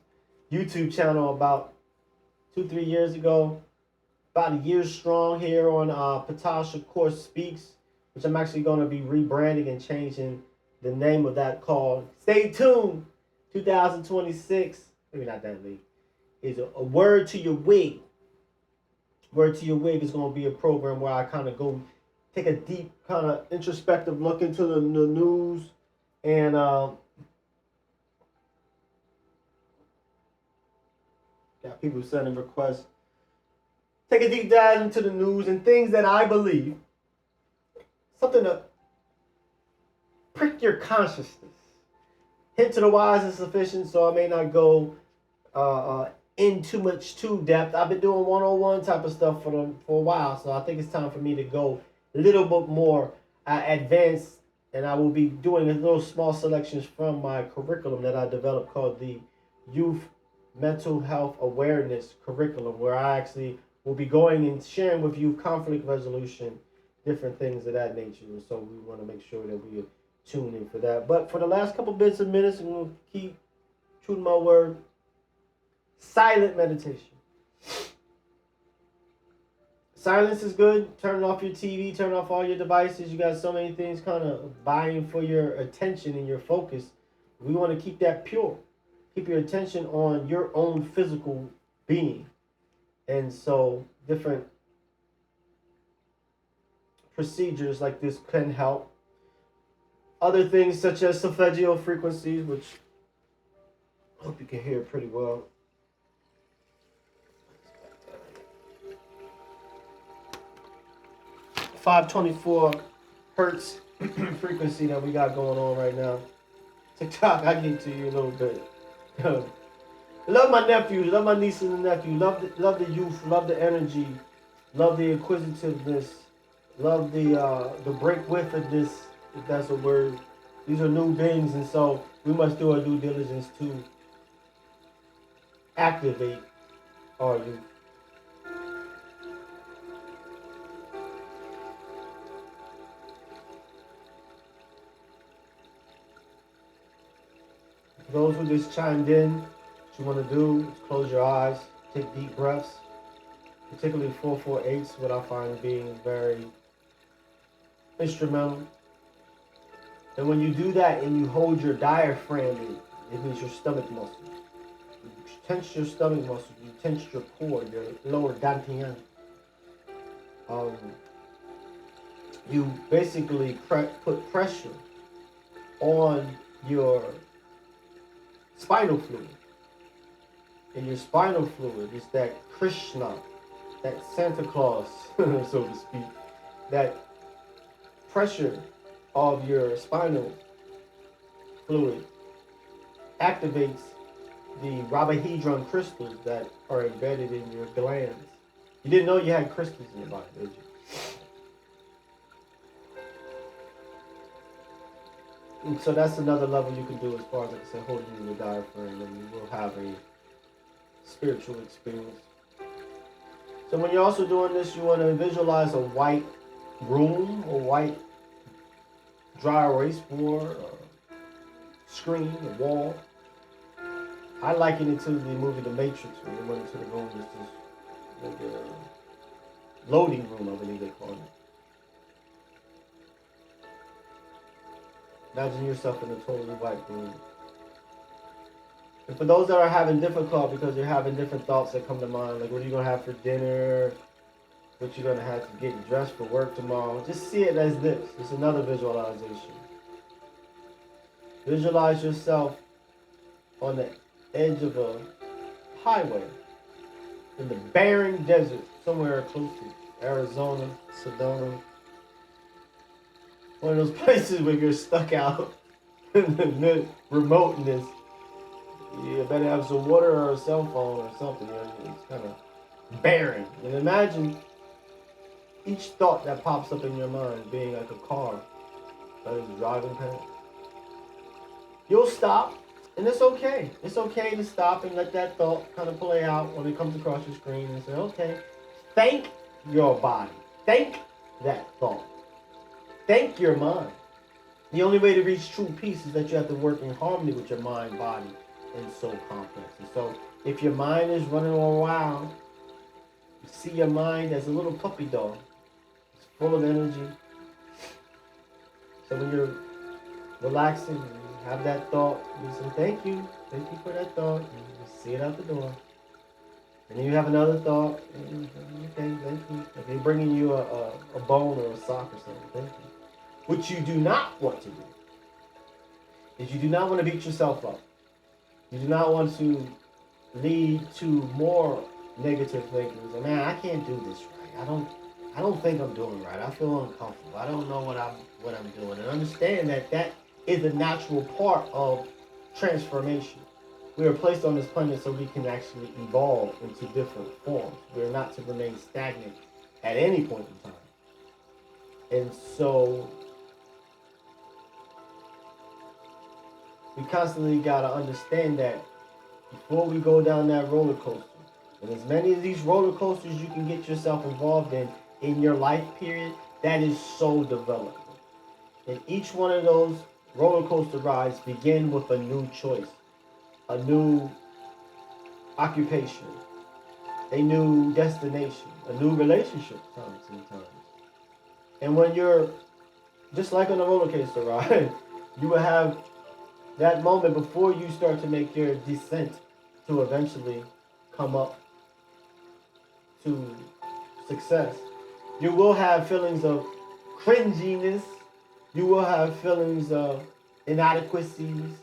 YouTube channel about 2-3 years ago, about a year strong here on Ptah Shakur Speaks, which I'm actually going to be rebranding and changing the name of that called. Stay tuned. 2026, maybe not that late, is a Word to Your Wig. Word to Your Wig is going to be a program where I kind of go take a deep kind of introspective look into the news and got people sending requests. Take a deep dive into the news and things that I believe, something to prick your consciousness. Hint to the wise is sufficient, so I may not go in too depth. I've been doing one-on-one type of stuff for a while, so I think it's time for me to go a little bit more advanced, and I will be doing a little small selections from my curriculum that I developed called the Youth Mental Health Awareness Curriculum, where I actually will be going and sharing with you conflict resolution, different things of that nature. And so we want to make sure that we tune in for that. But for the last couple bits of minutes, I'm going to keep true to my word. Silent meditation. Silence is good. Turn off your TV, turn off all your devices. You got so many things kind of vying for your attention and your focus. We want to keep that pure. Keep your attention on your own physical being. And so different procedures like this can help. Other things such as solfeggio frequencies, which I hope you can hear pretty well. 524 hertz frequency that we got going on right now. TikTok, I get to you a little bit. Love my nephews, love my nieces and nephews, love the youth, love the energy, love the inquisitiveness, love the break with of this, if that's a word. These are new beings, and so we must do our due diligence to activate our youth. For those who just chimed in, what you want to do is close your eyes, take deep breaths, particularly 448s, what I find being very instrumental. And when you do that and you hold your diaphragm in, it means your stomach muscles. You tense your stomach muscles, you tense your core, your lower dantian. You basically put pressure on your spinal fluid. And your spinal fluid is that Krishna, that Santa Claus, so to speak, that pressure of your spinal fluid activates the ribahedron crystals that are embedded in your glands. You didn't know you had crystals in your body, did you? And so that's another level you can do as far as, like I said, holding in your diaphragm, and you will have a spiritual experience. So when you're also doing this, you want to visualize a white room or white dry erase board or screen, a wall. I liken it to the movie The Matrix, when you went into the room, it's just like a loading room, I believe they call it. Imagine yourself in a totally white room. And for those that are having difficulty because you're having different thoughts that come to mind, like what are you going to have for dinner, what you're going to have to get dressed for work tomorrow, just see it as this. It's another visualization. Visualize yourself on the edge of a highway in the barren desert, somewhere close to Arizona, Sedona. one of those places where you're stuck out in the remoteness. You better have some water or a cell phone or something. You know, it's kind of barren. And imagine each thought that pops up in your mind being like a car that is driving past. You'll stop, and it's okay. It's okay to stop and let that thought kind of play out when it comes across your screen and say, okay, thank your body. Thank that thought. Thank your mind. The only way to reach true peace is that you have to work in harmony with your mind, body, and soul complex. And so if your mind is running all wild, you see your mind as a little puppy dog. It's full of energy. So when you're relaxing, you have that thought, you say, thank you for that thought, and you see it out the door. And then you have another thought, and you say, okay, thank you. If they're bringing you a bone or a sock or something, thank you. What you do not want to do is you do not want to beat yourself up. You do not want to lead to more negative thinkings. Man, I can't do this right. I don't think I'm doing right. I feel uncomfortable. I don't know what I'm doing. And understand that that is a natural part of transformation. We are placed on this planet so we can actually evolve into different forms. We are not to remain stagnant at any point in time. And so we constantly got to understand that before we go down that roller coaster, and as many of these roller coasters you can get yourself involved in your life period, that is so development. And each one of those roller coaster rides begin with a new choice, a new occupation, a new destination, a new relationship sometimes. And when you're just like on a roller coaster ride, you will have that moment before you start to make your descent to eventually come up to success. You will have feelings of cringiness. You will have feelings of inadequacies,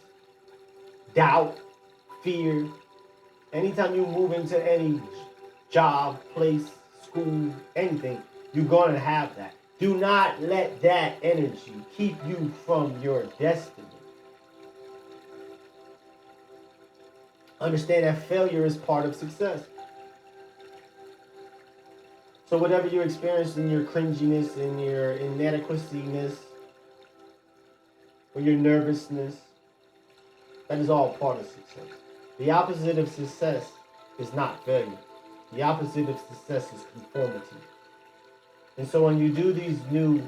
doubt, fear. Anytime you move into any job, place, school, anything, you're going to have that. Do not let that energy keep you from your destiny. Understand that failure is part of success. So whatever you're experiencing, your cringiness and your inadequaciness or your nervousness, that is all part of success. The opposite of success is not failure. The opposite of success is conformity. And so when you do these new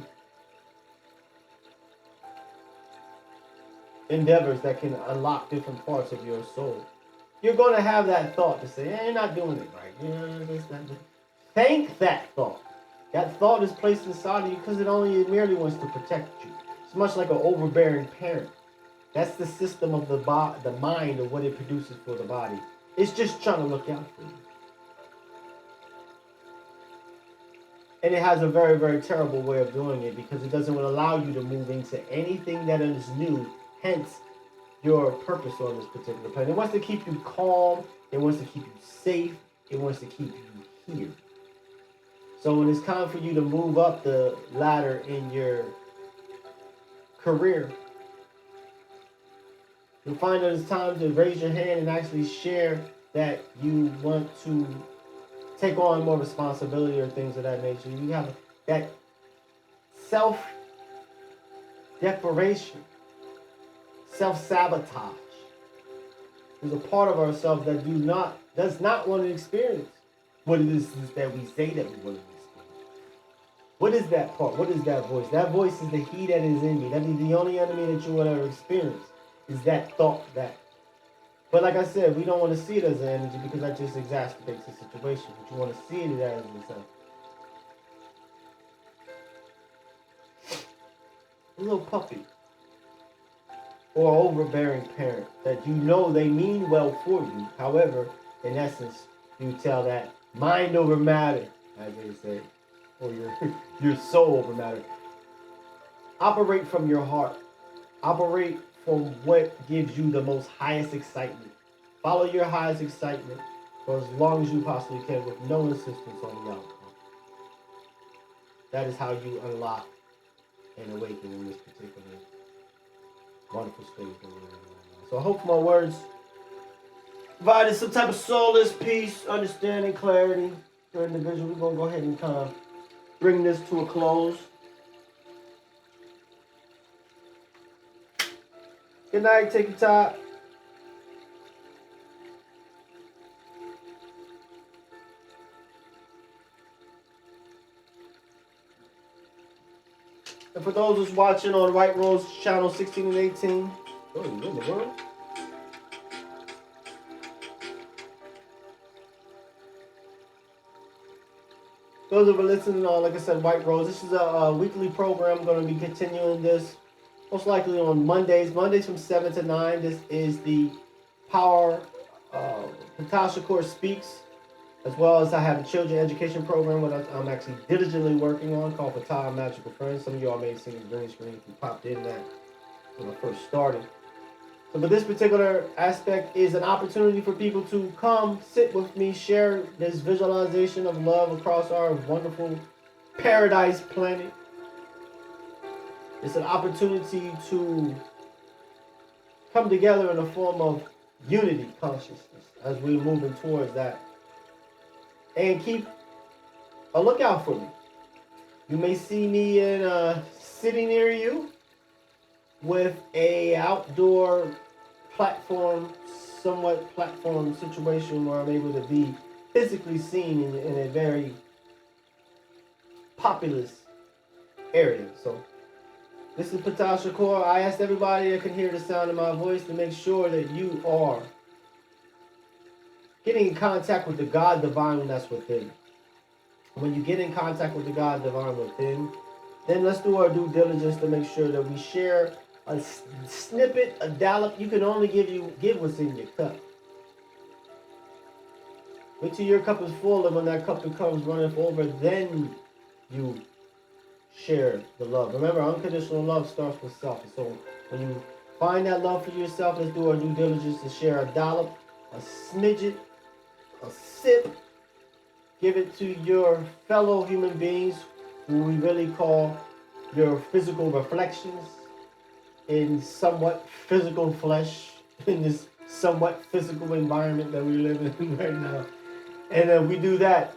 endeavors that can unlock different parts of your soul, you're going to have that thought to say, you're not doing it right. Thank that thought. That thought is placed inside of you because it only merely wants to protect you. It's much like an overbearing parent. That's the system of the mind of what it produces for the body. It's just trying to look out for you. And it has a very, very terrible way of doing it because it doesn't allow you to move into anything that is new. Hence, your purpose on this particular planet. It wants to keep you calm. It wants to keep you safe. It wants to keep you here. So when it's time for you to move up the ladder in your career, you'll find that it's time to raise your hand and actually share that you want to take on more responsibility or things of that nature. You have that self-declaration, self-sabotage. There's a part of ourselves that does not want to experience what it is that we say that we want to experience. What is that part? What is that voice? That voice is the he that is in me. That is the only enemy that you will ever experience, is that thought that. But like I said, we don't want to see it as an energy because that just exacerbates the situation. But you want to see it as a little puppy or overbearing parent that you know they mean well for you. However, in essence, you tell that mind over matter, as they say, or your soul over matter. Operate from your heart. Operate from what gives you the most highest excitement. Follow your highest excitement for as long as you possibly can with no insistence on the outcome. That is how you unlock and awaken in this particular wonderful stage that we're in right now. So I hope my words provided some type of solace, peace, understanding, clarity for individual. We're going to go ahead and kind of bring this to a close. Good night. Take your time. And for those who's watching on White Rose channel 16 and 18, oh, you in the world? Those who are listening on, like I said, White Rose, this is a weekly program. I'm going to be continuing this most likely on Mondays. Mondays from 7 to 9. This is the Power Ptah Shakur Speaks, as well as I have a children education program that I'm actually diligently working on called Ptah Magical Friends. Some of y'all may have seen the green screen if you popped in that when I first started. So, but this particular aspect is an opportunity for people to come sit with me, share this visualization of love across our wonderful paradise planet. It's an opportunity to come together in a form of unity consciousness as we're moving towards that. And keep a lookout for me. You may see me in a city near you with a outdoor platform, somewhat platform situation where I'm able to be physically seen in a very populous area. So this is Ptah Shakur. I asked everybody that can hear the sound of my voice to make sure that you are getting in contact with the God divine that's within. When you get in contact with the God divine within, then let's do our due diligence to make sure that we share a snippet, a dollop. You can only give what's in your cup. Wait till your cup is full, and when that cup becomes running over, then you share the love. Remember, unconditional love starts with self. So when you find that love for yourself, let's do our due diligence to share a dollop, a smidget, a sip. Give it to your fellow human beings who we really call your physical reflections in somewhat physical flesh, in this somewhat physical environment that we live in right now. And we do that,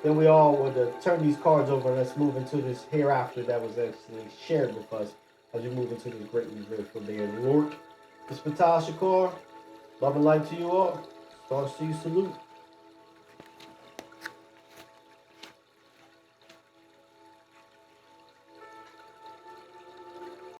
then we all would turn these cards over and let's move into this hereafter that was actually shared with us as we move into this great beautiful day in Lord. It's Ptah Shakur. Love and light to you all. Stars to you, salute.